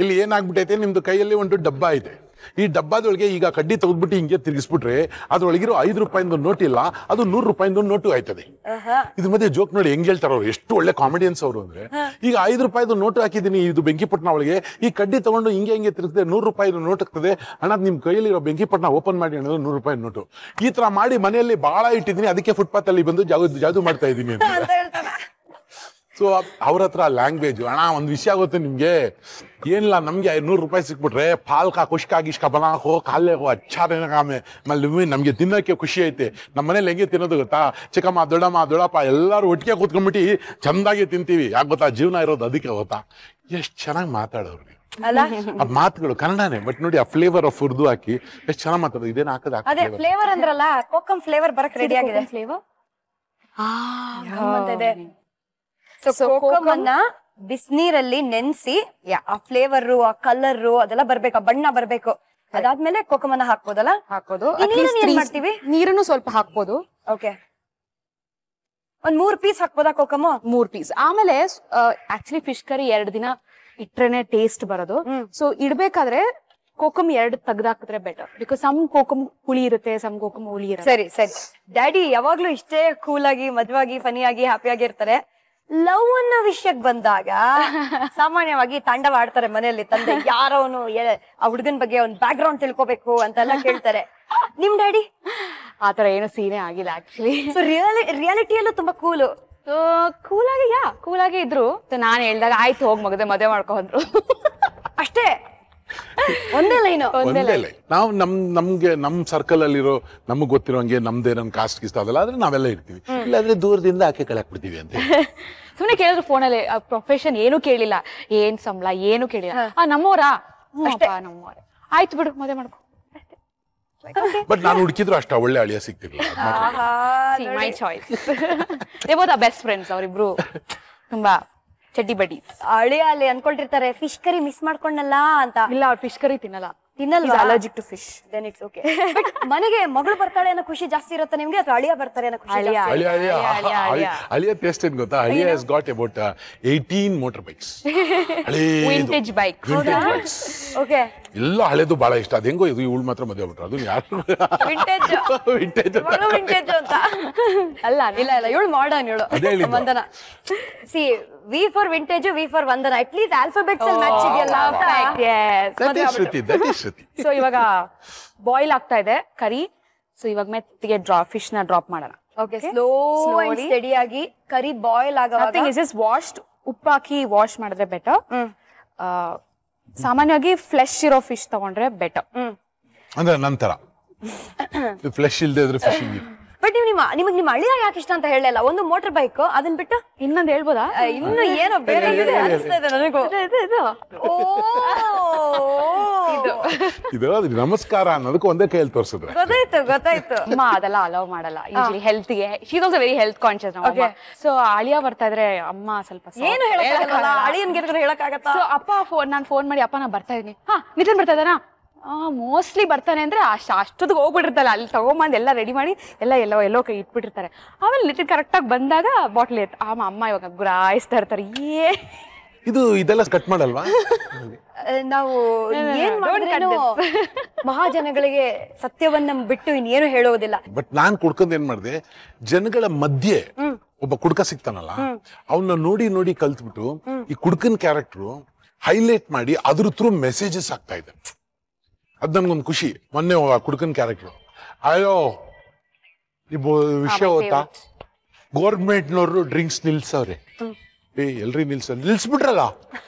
ಇಲ್ಲಿ ಏನಾಗ್ಬಿಟ್ಟೈತೆ, ನಿಮ್ದು ಕೈಯಲ್ಲಿ ಒಂದು ಡಬ್ಬ ಇದೆ, ಈ ಡಬ್ಬದೊಳಗೆ ಈಗ ಕಡ್ಡಿ ತೆಗೆದ್ಬಿಟ್ಟು ಹಿಂಗೆ ತಿರುಗಿಸ್ಬಿಟ್ರೆ ಅದ್ರೊಳಗಿರೋ 5 ರೂಪಾಯಿಂದ ನೋಟ್ ಇಲ್ಲ, ಅದು 100 ರೂಪಾಯಿಂದ ನೋಟು ಆಯ್ತದೆ. ಇದ್ರ ಮಧ್ಯೆ ಜೋಕ್ ನೋಡಿ ಹೆಂಗ್ ಹೇಳ್ತಾರ ಅವ್ರು, ಎಷ್ಟು ಒಳ್ಳೆ ಕಾಮಿಡಿಯನ್ಸ್ ಅವರು ಅಂದ್ರೆ, ಈಗ 5 ರೂಪಾಯಿದು ನೋಟು ಹಾಕಿದೀನಿ ಇದು ಬೆಂಕಿಪಟ್ಟಣ ಒಳಗೆ, ಈ ಕಡ್ಡಿ ತಗೊಂಡು ಹಿಂಗೆ ತಿರುಗಿದ್ರೆ 100 ರೂಪಾಯಿ ನೋಟ್ ಆಗ್ತದೆ, ಅಣ್ಣ ನಿಮ್ ಕೈಯಲ್ಲಿ ಬೆಂಕಿಪಟ್ಟಣ ಓಪನ್ ಮಾಡಿ ಅನ್ನೋದು 100 ರೂಪಾಯಿ ನೋಟು. ಈ ತರ ಮಾಡಿ ಮನೆಯಲ್ಲಿ ಬಹಳ ಇಟ್ಟಿದ್ದೀನಿ, ಅದಕ್ಕೆ ಫುಟ್ಪಾತ್ ಅಲ್ಲಿ ಬಂದು ಜಾದು ಮಾಡ್ತಾ ಇದ್ದೀನಿ ಅಂತ. ಸೊ ಅವ್ರ ಹತ್ರ ಲ್ಯಾಂಗ್ವೇಜ್, ಅಣ್ಣ ಒಂದ್ ವಿಷಯ ಆಗುತ್ತೆ ನಿಮ್ಗೆ, ಏನಿಲ್ಲ ನಮ್ಗೆ 100 ರೂಪಾಯಿ ಸಿಕ್ಬಿಟ್ರೆ ಪಾಲ್ಕ ಕುಷ್ಕಾಗಿಷ್ಕ ಬನಾಕೋ ಕಾಲೇ ಹೋ ಅಚ್ಚಾರೇನಾಮೆ ಮಲ್ಲಿ ನಮ್ಗೆ ತಿನ್ನೋಕೆ ಖುಷಿ ಐತೆ. ನಮ್ಮ ಮನೇಲಿ ಹೆಂಗೆ ತಿನ್ನೋದು ಗೊತ್ತಾ, ಚಿಕ್ಕಮ್ಮ ದೊಡ್ಡಪ್ಪ ಎಲ್ಲಾರು ಒಟ್ಟಿಗೆ ಕೂತ್ಕೊಂಡ್ಬಿಟ್ಟು ಚಂದಾಗಿ ತಿಂತೀವಿ. ಯಾಕೆ ಗೊತ್ತಾ, ಜೀವನ ಇರೋದು ಅದಕ್ಕೆ ಗೊತ್ತಾ. ಎಷ್ಟ್ ಚೆನ್ನಾಗಿ ಮಾತಾಡೋರು ಆ ಮಾತುಗಳು, ಕನ್ನಡನೇ ಬಟ್ ನೋಡಿ ಆ ಫ್ಲೇವರ್ ಆಫ್ ಉರ್ದು ಹಾಕಿ ಎಷ್ಟು ಚೆನ್ನಾಗಿ ಮಾತಾಡೋದು. ಇದೇನು ಹಾಕದ ಅದೇ ಫ್ಲೇವರ್ ಅಂದ್ರಲ್ಲ, ಕೋಕಂ ಫ್ಲೇವರ್ ಬರಕ್ ರೆಡಿ ಆಗಿದೆ. ಫ್ಲೇವರ್ ಸೊ ಕೋಕಂ ಅನ್ನ ಬಿಸಿನೀರಲ್ಲಿ ನೆನ್ಸಿ ಆ ಫ್ಲೇವರ್, ಆ ಕಲರ್ ಅದೆಲ್ಲ ಬರ್ಬೇಕು, ಆ ಬಣ್ಣ ಬರ್ಬೇಕು. ಅದಾದ್ಮೇಲೆ ಕೋಕಂ ಅನ್ನ ಹಾಕ್ಬೋದಲ್ಲ? ಹಾಕೋದು. ಮಾಡ್ತೀವಿ, ನೀರನ್ನು ಸ್ವಲ್ಪ ಹಾಕ್ಬೋದು. ಓಕೆ, ಒಂದ್ 3 ಪೀಸ್ ಹಾಕ್ಬೋದಾ ಕೋಕಮ್? 3 ಪೀಸ್. ಆಮೇಲೆ ಆಕ್ಚುಲಿ ಫಿಶ್ ಕರಿ 2 ದಿನ ಇಟ್ರೇನೆ ಟೇಸ್ಟ್ ಬರೋದು. ಸೊ ಇಡ್ಬೇಕಾದ್ರೆ ಕೋಕಮ್ 2 ತೆಗ್ದಾಕಿದ್ರೆ ಬೆಟರ್, ಬಿಕಾಸ್ ಸಮ್ ಕೋಕಮ್ ಹುಳಿ ಇರುತ್ತೆ, ಸಮ್ ಕೋಕಮ್ ಹುಳಿ ಇರುತ್ತೆ. ಸರಿ ಸರಿ. ಡ್ಯಾಡಿ ಯಾವಾಗ್ಲೂ ಇಷ್ಟೇ ಕೂಲ್ ಆಗಿ, ಮದ್ವಾಗಿ, ಫನಿಯಾಗಿ, ಹ್ಯಾಪಿಯಾಗಿ ಇರ್ತಾರೆ. ಲವ್ ಅನ್ನೋ ವಿಷಯಕ್ಕೆ ಬಂದಾಗ ಸಾಮಾನ್ಯವಾಗಿ ತಾಂಡವಾಡ್ತಾರೆ ಮನೆಯಲ್ಲಿ. ತಂದೆ ಯಾರವನು, ಆ ಹುಡುಗನ ಬಗ್ಗೆ ಒಂದು ಬ್ಯಾಕ್ ಗ್ರೌಂಡ್ ತಿಳ್ಕೊಬೇಕು ಅಂತೆಲ್ಲ ಕೇಳ್ತಾರೆ. ನಿಮ್ ಡ್ಯಾಡಿ ಆತರ ಏನು ಸೀನೇ ಆಗಿಲ್ಲ ಆಕ್ಚುಲಿ. ಸೊ ರಿಯಾಲಿಟಿಯಲ್ಲೂ ತುಂಬಾ ಕೂಲಾಗಿ ಇದ್ರು. ನಾನ್ ಹೇಳ್ದಾಗ ಆಯ್ತು ಹೋಗ್ ಮದುವೆ ಮಾಡ್ಕೊ ಅಂದ್ರು. ಅಷ್ಟೇ, ಒಂದೇ ಲೈನ್. ನಾವು ನಮ್ ಸರ್ಕಲ್ ಅಲ್ಲಿರೋ ನಮಗ್ ಗೊತ್ತಿರೋಂಗೆ ನಮ್ದೇನ ಕಾಸ್ಟ್ ಗಿಸ್ಟ್ ಅದಲ್ಲ, ಆದ್ರೆ ನಾವೆಲ್ಲ ಇರ್ತೀವಿ. ಇಲ್ಲಾಂದ್ರೆ ದೂರದಿಂದ ಆಕೆ ಕಳಕ್ ಬಿಡ್ತೀವಿ ಅಂತ ಸುಮ್ನೆ ಕೇಳಿದ್ರು ಫೋನಲ್ಲಿ. ಪ್ರೊಫೆಷನ್ ಏನು ಕೇಳಿಲ್ಲ, ಏನ್ ಸಂಬಳ ಏನು ಕೇಳಿಲ್ಲ. ನಮ್ಮವರಾ? ನಮ್ಮವರ. ಆಯ್ತು ಬಿಡು ಮದುವೆ ಮಾಡ್ಕೊ. ಬಟ್ ನಾನು ಹುಡುಕಿದ್ರು ಅಷ್ಟ ಒಳ್ಳೆ ಅಳಿಯ ಸಿಗ್ತಿರ್ಲಿಲ್ಲ. My choice. They both are best friends. ಅವರಿಬ್ರು ತುಂಬಾ ಚಡ್ಡಿ ಬಡ್ಡಿ. ಅಲ್ಲಿ ಅನ್ಕೊಳ್ತಿರ್ತಾರೆ ಫಿಶ್ ಕರಿ ಮಿಸ್ ಮಾಡ್ಕೊಂಡಲ್ಲ ಅಂತ. ಇಲ್ಲ, ಅವ್ರು ಫಿಶ್ ಕರಿ ತಿನ್ನಲ್ವಾ? Allergic to fish. Then it's okay. ಮನೆಗೆ ಮಗಳು ಬರ್ತಾಳೆ ಅನ್ನೋ ಖುಷಿ ಜಾಸ್ತಿ ಇರುತ್ತೆ ನಿಮ್ಗೆ, ಅಥವಾ ಅಳಿಯ ಬರ್ತಾರೆ ಅನ್ನೋ ಖುಷಿ? ಅಳಿಯ ಟೇಸ್ಟ್ ಏನ್ ಗೊತ್ತಾ, ಅಳಿಯ has got about 18 motor bikes, vintage bikes. Okay, ಎಲ್ಲ ಹಳೆದು ಬಹಳ ಇಷ್ಟ. ಅದ್ ಹೆಂಗೋ ಇದು ಇವಳು ಮಾತ್ರ ಮದುವೆ ಬಿಟ್ರು, ಅದು ಯಾರು ವಿಂಟೇಜ್ ಅಂತ ಅಲ್ಲ. ಇಲ್ಲ ಇವಳು ಮಾಡರ್ನ್, ಇವಳು Vandana. C V for vintage, V for Vandana. At least alphabets ಅಲ್ಲಿ ಮ್ಯಾಚ್ ಇದೆಯಲ್ಲ. ಸೊ ಇವಾಗ ಬಾಯ್ಲ್ ಆಗ್ತಾ ಇದೆ ಕರಿ. ಸೊ ಇವಾಗ ಮೆತ್ತಿಗೆ ಫಿಶ್ ನ ಡ್ರಾಪ್ ಮಾಡೋಣ. ಓಕೆ, ಸ್ಲೋ ಅಂಡ್ ಸ್ಟೆಡಿ ಆಗಿ ಕರಿ ಬಾಯ್ಲ್ ಆಗುವಾಗ ಜಸ್ಟ್ ವಾಶ್ಡ್, ಉಪ್ಪು ಹಾಕಿ ವಾಶ್ ಮಾಡಿದ್ರೆ ಬೆಟರ್. ಸಾಮಾನ್ಯವಾಗಿ ಫ್ಲೆಶ್ ಇರೋ ಫಿಶ್ ತಗೊಂಡ್ರೆ ಬೆಟರ್. ಅಂದ್ರೆ ನಂತರ ಫ್ಲೆಶ್ ಇಲ್ಲದೆ ಇದ್ರೆ ಫಿಶ್. ಬಟ್ ನಿಮಗೆ ನಿಮ್ಮ ಅಳಿಯ ಯಾಕೆ ಇಷ್ಟ ಅಂತ ಹೇಳಲ್ಲ? ಒಂದು ಮೋಟರ್ ಬೈಕ್, ಅದನ್ನ ಬಿಟ್ಟು ಇನ್ನೊಂದು ಹೇಳ್ಬೋದಾ? ಇನ್ನು ಏನೋ ಬೇರೆ ಅನಿಸ್ತಾ ಇದೆ ನನಗೂ. ಇದು ನಮಸ್ಕಾರ ಅನ್ನೋದಕ್ಕೆ ಒಂದೇ ಕೈಯಲ್ಲಿ ತೋರಿಸಿದ್ರೆ ಗೊತ್ತಾಯ್ತು. ಅಮ್ಮ ಅದೆಲ್ಲ ಅಲೌ ಮಾಡಲ್ಲ ಯೂಶಲಿ ಹೆಲ್ತ್ಗೆ. She is also very health conscious. So ಅಳಿಯ ಬರ್ತಾ ಇದ್ರೆ ಅಮ್ಮ ಸ್ವಲ್ಪ ಏನು ಹೇಳಕ್ಕಾಗತ್ತಾ? ಸೊ ಅಪ್ಪ ನಾನು ಫೋನ್ ಮಾಡಿ, ಅಪ್ಪ ನಾ ಬರ್ತಾ ಇದೀನಿ. ನಿತಿನ್ ಬರ್ತಾ ಇದ್ದಾನಾ? ಮೋಸ್ಟ್ಲಿ ಬರ್ತಾನೆ ಅಂದ್ರೆ ಅಷ್ಟೊತ್ತಿಗೆ ಹೋಗ್ಬಿಟ್ಟಿರ್ತಲ್ಲ, ಅಲ್ಲಿ ತಗೊಂಬಂದು ಎಲ್ಲ ರೆಡಿ ಮಾಡಿ ಎಲ್ಲೋ ಕೈ ಇಟ್ಬಿಟ್ಟಿರ್ತಾರೆ. ಆಮೇಲೆ ನಿತಿನ್ ಕರೆಕ್ಟಾಗಿ ಬಂದಾಗ ಬಾಟ್ಲ್ ಅಮ್ಮ ಇವಾಗ ಗುರಾಯಿಸ್ತಾ ಇರ್ತಾರೆ. ಇದೆಲ್ಲ ಕಟ್ ಮಾಡಲ್ವಾ? ನಾವು ಮಹಾಜನಗಳಿಗೆ ಸತ್ಯವನ್ನ ಬಿಟ್ಟು ಇನ್ನೇನು ಹೇಳೋದಿಲ್ಲ. ಬಟ್ ನಾನ್ ಕುಡ್ಕೊಂಡ್ ಏನ್ ಮಾಡಿದೆ, ಜನಗಳ ಮಧ್ಯೆ ಒಬ್ಬ ಕುಡ್ಕ ಸಿಗ್ತಾನಲ್ಲ, ಅವನ್ನ ನೋಡಿ ಕಲ್ತ್ಬಿಟ್ಟು ಈ ಕುಡ್ಕನ್ ಕ್ಯಾರೆಕ್ಟರ್ ಹೈಲೈಟ್ ಮಾಡಿ ಅದ್ರ ಥ್ರೂ ಮೆಸೇಜಸ್ ಆಗ್ತಾ ಇದೆ. ಅದ್ ನನ್ಗೊಂದು ಖುಷಿ. ಮೊನ್ನೆ ಕುಡ್ಕನ್ ಕ್ಯಾರೆಕ್ಟರ್, ಅಯ್ಯೋ ಈ ವಿಷಯ ಗೊತ್ತಾ, ಗೌರ್ಮೆಂಟ್ನವರು ಡ್ರಿಂಕ್ಸ್ ನಿಲ್ಸವ್ರೆ. ಎಲ್ರಿ ನಿಲ್ಸ್ಬಿಟ್ರಲ್ಲ,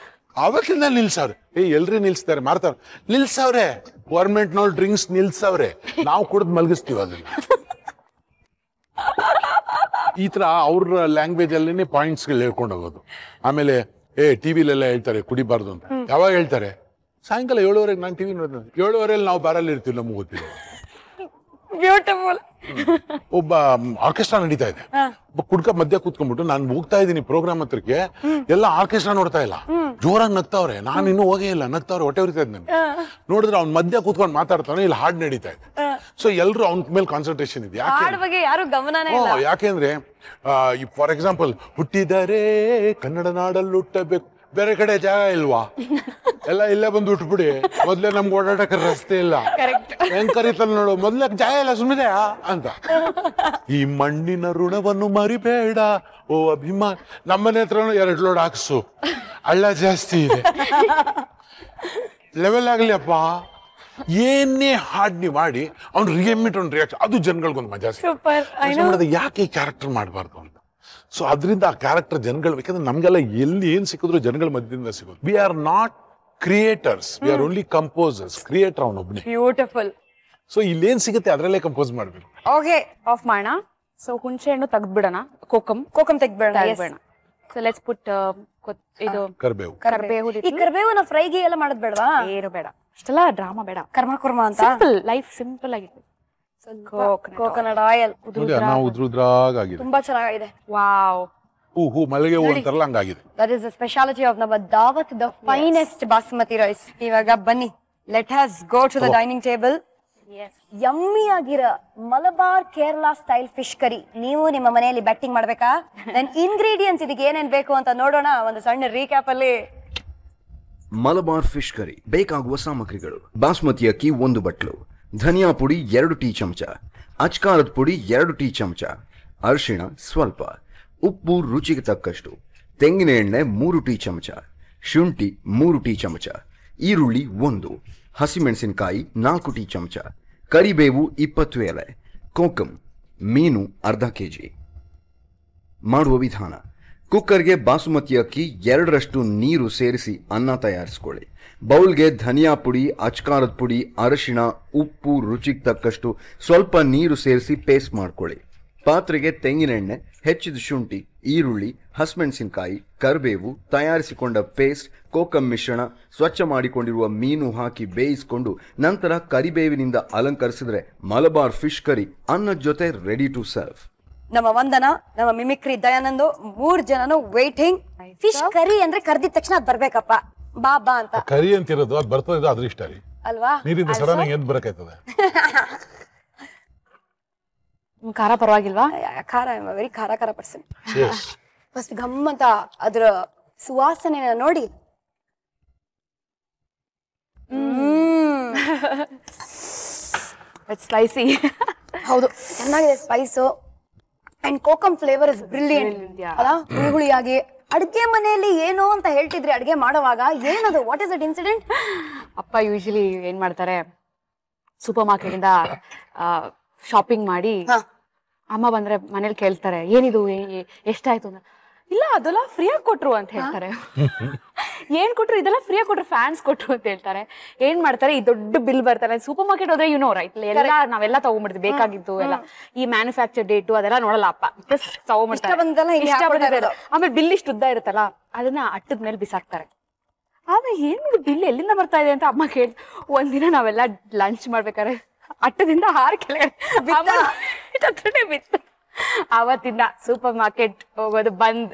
ಅವತ್ತಿಂದ ನಿಲ್ಸವ್ರೆ. ಎಲ್ರಿ ನಿಲ್ಸ್ತಾರೆ, ಮಾರ್ತಾವ್ರೆ, ನಿಲ್ಸವ್ರೆ. ಗೌರ್ಮೆಂಟ್ನವ್ರು ಡ್ರಿಂಕ್ಸ್ ನಿಲ್ಸವ್ರೆ, ನಾವು ಕುಡ್ದು ಮಲಗಿಸ್ತೀವಿ ಅದನ್ನ. ಈ ತರ ಅವ್ರ ಲ್ಯಾಂಗ್ವೇಜ್ ಅಲ್ಲೇನೆ ಪಾಯಿಂಟ್ಸ್ ಗಳು ಹೇಳ್ಕೊಂಡು ಹೋಗೋದು. ಆಮೇಲೆ ಟಿವಿಲೆಲ್ಲ ಹೇಳ್ತಾರೆ ಕುಡಿಬಾರ್ದು ಅಂತ. ಯಾವಾಗ ಹೇಳ್ತಾರೆ? ಸಾಯಂಕಾಲ 7:30 ನಾನು ಟಿವಿ ನೋಡ್ತೀನಿ. 7:30 ನಾವು ಬಾರಲ್ಲಿ ಇರ್ತೀವಿ, ನಮ್ಗೆ ಗೊತ್ತಿಲ್ಲ. ಬ್ಯೂಟಿಫುಲ್. ಒಬ್ಬ ಆರ್ಕೆಸ್ಟ್ರಾ ನಡೀತಾ ಇದೆ, ಒಬ್ಬ ಕುಡ್ಕ ಮಧ್ಯ ಕೂತ್ಕೊಂಡ್ಬಿಟ್ಟು ನಾನು ಹೋಗ್ತಾ ಇದ್ದೀನಿ ಪ್ರೋಗ್ರಾಮ್ ಹತ್ರಕ್ಕೆ, ಎಲ್ಲ ಆರ್ಕೆಸ್ಟ್ರಾ ನೋಡ್ತಾ ಇಲ್ಲ, ಜೋರಾಗಿ ನಗ್ತಾವ್ರೆ. ನಾನು ಇನ್ನೂ ಹೋಗೇ ಇಲ್ಲ, ನಗ್ತಾವ್ರೆ, ಹೊಟ್ಟೆ ಉರಿತಾ ಇದ್ ನನ್ಗೆ. ನೋಡಿದ್ರೆ ಅವ್ನ ಮಧ್ಯ ಕೂತ್ಕೊಂಡು ಮಾತಾಡ್ತಾನೆ, ಇಲ್ಲಿ ಹಾಡ್ ನಡೀತಾ ಇದೆ. ಸೊ ಎಲ್ರು ಅವ್ನ ಮೇಲೆ ಕಾನ್ಸಂಟ್ರೇಷನ್ ಇದೆ. ಯಾಕೆಂದ್ರೆ ಫಾರ್ ಎಕ್ಸಾಂಪಲ್, ಹುಟ್ಟಿದರೆ ಕನ್ನಡ ನಾಡಲ್ಲಿ ಹುಟ್ಟಬೇಕು, ಬೇರೆ ಕಡೆ ಜಾಗ ಇಲ್ವಾ? ಎಲ್ಲ ಇಲ್ಲೇ ಬಂದು ಉಟ್ಬಿಡಿ, ಮೊದ್ಲೇ ನಮ್ಗೆ ಓಡಾಡಕ್ಕೆ ರಸ್ತೆ ಇಲ್ಲ, ಹೆಂಗ್ ಕರೀತಲ್ ನೋಡು, ಮೊದ್ಲೇ ಜಾಗ ಇಲ್ಲ ಸುಮ್ಮಿದೆ ಅಂತ. ಈ ಮಣ್ಣಿನ ಋಣವನ್ನು ಮರಿಬೇಡ ಓ ಅಭಿಮಾನ್. ನಮ್ಮನೆ ಹತ್ರ 2 ಲೋಡ್ ಹಾಕ್ಸು, ಹಳ್ಳ ಜಾಸ್ತಿ ಇದೆ, ಲೆವೆಲ್ ಆಗ್ಲಿ ಅಪ್ಪ. ಏನೇ ಹಾಡ್ನಿ ಮಾಡಿ ಅವ್ನು ರಿಯಾಕ್ಷನ್, ಅದು ಜನಗಳಿಗೊಂದು ಮಜಾ ಸಿಗುತ್ತೆ. ಯಾಕೆ ಈ ಕ್ಯಾರೆಕ್ಟರ್ ಮಾಡಬಾರ್ದು ಅಂತ. ಸೊ ಅದರಿಂದ ಆ ಕ್ಯಾರೆಕ್ಟರ್ ಜನಗಳು, ಯಾಕಂದ್ರೆ ನಮ್ಗೆಲ್ಲ ಎಲ್ಲಿ ಏನ್ ಸಿಕ್ಕಿದ್ರು ಜನಗಳ ಮಧ್ಯದಿಂದ ಸಿಗೋದು. We are not creators, we are only composers. Creator ಅವನೊಬ್ಬನೇ. ಬ್ಯೂಟಿಫುಲ್. ಸೊ ಇಲ್ಲೇನ್ ಸಿಗುತ್ತೆ ಅದ್ರಲ್ಲೇ ಕಂಪೋಸ್ ಮಾಡ್ಬೇಕು. ಓಕೆ, ಆಫ್ ಮಾಡೋಣ. ಸೊ ಹುಣಸೆ ಹಣ್ಣು ತೆಗ್ದ್ಬಿಡೋಣ, ಕೋಕಮ್ ತೆಗ್ದ್ಬಿಡೋಣ. ಸೊ ಲೆಟ್ಸ್ ಪುಟ್ ಇದು ಕರ್ಬೇವು. ಈ ಕರ್ಬೇವನ ಫ್ರೈಗೆ ಎಲ್ಲ ಮಾಡೋದ್ ಬೇಡವಾ? ಏನು ಬೇಡ, ಅಷ್ಟೆಲ್ಲ ಡ್ರಾಮಾ ಬೇಡ. ಕರ್ಮ ಅಂತ ಸಿಂಪಲ್ ಲೈಫ್, ಸಿಂಪಲ್ ಆಗಿದೆ. ಕೋಕೋನಟ್ ಆಯಿಲ್ ಉದ್ರುದ್ರಾಗಿದೆ, ತುಂಬಾ ಚೆನ್ನಾಗಿದೆ. ವಾವ್, ಹೂ ಮಲ್ಲಿಗೆ ಹೂ ಅಂತಾರಲ್ಲ ಹಂಗಾಗಿದೆ. That is the speciality of ನಮ್ಮ Daawat, the finest basmati rice. ಇವಾಗ ಬನ್ನಿ, let us go to the dining table. Yummy ಆಗಿರೋ Malabar Kerala style fish curry ನೀವು ನಿಮ್ಮ ಮನೆಯಲ್ಲಿ ಬ್ಯಾಟಿಂಗ್ ಮಾಡ್ಬೇಕಾ? ನನ್ ಇಂಗ್ರೀಡಿಯೆಂಟ್ಸ್ ಇದಕ್ಕೆ ಏನೇನ್ ಬೇಕು ಅಂತ ನೋಡೋಣ ಒಂದು ಸಣ್ಣ ರೀಕ್ಯಾಪ್ ಅಲ್ಲಿ. ಮಲಬಾರ್ ಫಿಶ್ ಕರಿ ಬೇಕಾಗುವ ಸಾಮಗ್ರಿಗಳು: ಬಾಸ್ಮತಿ ಅಕ್ಕಿ 1 ಬಟ್ಲು, ಧನಿಯಾ ಪುಡಿ 2 ಟೀ ಚಮಚ, ಅಚ್ಕಾರದ ಪುಡಿ 2 ಟೀ ಚಮಚ, ಅರಿಶಿಣ ಸ್ವಲ್ಪ, ಉಪ್ಪು ರುಚಿಗೆ ತಕ್ಕಷ್ಟು, ತೆಂಗಿನ ಎಣ್ಣೆ 3 ಟೀ ಚಮಚ, ಶುಂಠಿ 3 ಟೀ ಚಮಚ, ಈರುಳ್ಳಿ 1, ಹಸಿಮೆಣಸಿನಕಾಯಿ 4 ಟೀ ಚಮಚ, ಕರಿಬೇವು 20 ಎಲೆ, ಕೋಕಂ, ಮೀನು ಅರ್ಧ ಕೆಜಿ. ಮಾಡುವ ವಿಧಾನ: ಕುಕ್ಕರ್ಗೆ ಬಾಸುಮತಿ ಅಕ್ಕಿ 2ರಷ್ಟು ನೀರು ಸೇರಿಸಿ ಅನ್ನ ತಯಾರಿಸಿಕೊಳ್ಳಿ. ಬೌಲ್ಗೆ ಧನಿಯಾ ಪುಡಿ, ಅಚ್ಕಾರದ ಪುಡಿ, ಅರಿಶಿಣ, ಉಪ್ಪು ರುಚಿಗೆ ತಕ್ಕಷ್ಟು ಸ್ವಲ್ಪ ನೀರು ಸೇರಿಸಿ ಪೇಸ್ಟ್ ಮಾಡ್ಕೊಳ್ಳಿ. ಪಾತ್ರೆಗೆ ತೆಂಗಿನೆಣ್ಣೆ, ಹೆಚ್ಚಿದ ಶುಂಠಿ, ಈರುಳ್ಳಿ, ಹಸಿಮೆಣಸಿನಕಾಯಿ, ಕರಿಬೇವು, ತಯಾರಿಸಿಕೊಂಡ ಪೇಸ್ಟ್, ಕೋಕಂ ಮಿಶ್ರಣ, ಸ್ವಚ್ಛ ಮಾಡಿಕೊಂಡಿರುವ ಮೀನು ಹಾಕಿ ಬೇಯಿಸಿಕೊಂಡು ನಂತರ ಕರಿಬೇವಿನಿಂದ ಅಲಂಕರಿಸಿದ್ರೆ ಮಲಬಾರ್ ಫಿಶ್ ಕರಿ ಅನ್ನದ ಜೊತೆ ರೆಡಿ ಟು ಸರ್ವ್. ನಮ್ಮ ವಂದನ, ನಮ್ಮ ಮಿಮಿಕ್ರಿ ದಯಾನಂದು 3 ಜನನು ವೇಟಿಂಗ್. ಫಿಶ್ ಕರಿ ಅಂದ್ರೆ ಕರ್ದಿದ ತಕ್ಷಣ ಅದ್ ಬರ್ಬೇಕಪ್ಪ, ಬಾ ಅಂತ. ಕರಿ ಅಂತಿರೋದು ಅದು ಬರ್ತದೆ, ಅದ್ರ ಇಷ್ಟ ರೀ ಅಲ್ವಾ? ನೀರಿಂದ ಸಡನ್ ಆಗಿ ಎದ್ದು ಬರಕಾಯ್ತದೆ. ಖಾರ ಪರವಾಗಿಲ್ವಾ? ಖಾರ, ವೆರಿ ಖಾರ ಪರ್ಸನ್. ಫಸ್ಟ್ ಗಮ್ ಅಂತ ಅದ್ರ ಸುವಾಸನೆ ನೋಡಿ. ಸ್ಪೈಸಿ. ಹೌದು, ಚೆನ್ನಾಗಿದೆ spice. And kokum flavour is brilliant ಅಲ್ಲ, ಹುಳಿಯಾಗಿ. ಅಡ್ಗೆ ಮನೆಯಲ್ಲಿ ಏನೋ ಅಂತ ಹೇಳ್ತಿದ್ರಿ ಅಡ್ಗೆ ಮಾಡುವಾಗ, ಏನದು? What is that incident? ಅಪ್ಪ ಯೂಶಲಿ ಏನ್ ಮಾಡ್ತಾರೆ, ಸೂಪರ್ ಮಾರ್ಕೆಟ್ ಇಂದ ಶಾಪಿಂಗ್ ಮಾಡಿ ಅಮ್ಮ ಬಂದ್ರೆ ಮನೇಲಿ ಕೇಳ್ತಾರೆ, ಏನಿದು ಎಷ್ಟಾಯ್ತು ಅಂತ. ಇಲ್ಲ, ಅದೆಲ್ಲ ಫ್ರೀಯಾಗಿ ಕೊಟ್ರು ಅಂತ ಹೇಳ್ತಾರೆ. ಏನ್ ಕೊಟ್ರು? ಇದೆಲ್ಲ ಫ್ರೀಯಾಗಿ ಕೊಟ್ರು, ಫ್ಯಾನ್ಸ್ ಕೊಟ್ರು ಅಂತ ಹೇಳ್ತಾರೆ. ಏನ್ ಮಾಡ್ತಾರೆ, ಈ ದೊಡ್ಡ ಬಿಲ್ ಬರ್ತಾರೆ. ಸೂಪರ್ ಮಾರ್ಕೆಟ್ ಹೋದ್ರೆ ಯು ನೋ ರೈಟ್, ಎಲ್ಲ ನಾವೆಲ್ಲ ತಗೊಂಡ್ಬಿಡ್ತೀವಿ, ಬೇಕಾಗಿತ್ತು ಎಲ್ಲ. ಈ ಮ್ಯಾನುಫ್ಯಾಕ್ಚರ್ ಡೇಟು ಅದೆಲ್ಲ ನೋಡಲ್ಲ ಅಪ್ಪ, ಜಸ್ಟ್ ತಗೊಂಡ್ಬಿಡ್ತಾರೆ. ಆಮೇಲೆ ಬಿಲ್ ಇಷ್ಟು ಉದ್ದ ಇರುತ್ತಲ್ಲ, ಅದನ್ನ ಅಟ್ಟದ ಮೇಲೆ ಬಿಸಾಕ್ತಾರೆ. ಆಮೇಲೆ ಏನು ಬಿಲ್ ಎಲ್ಲಿಂದ ಬರ್ತಾ ಇದೆ ಅಂತ ಅಮ್ಮ ಕೇಳಿ, ಒಂದಿನ ನಾವೆಲ್ಲ ಲಂಚ್ ಮಾಡ್ಬೇಕಾದ್ರೆ ಅಟ್ಟದಿಂದ ಹಾರ ಕೆಳಗಡೆ ಬಿತ್ತು. ಆವತ್ತಿಂದ ಸೂಪರ್ ಮಾರ್ಕೆಟ್ ಹೋಗೋದು ಬಂದ್.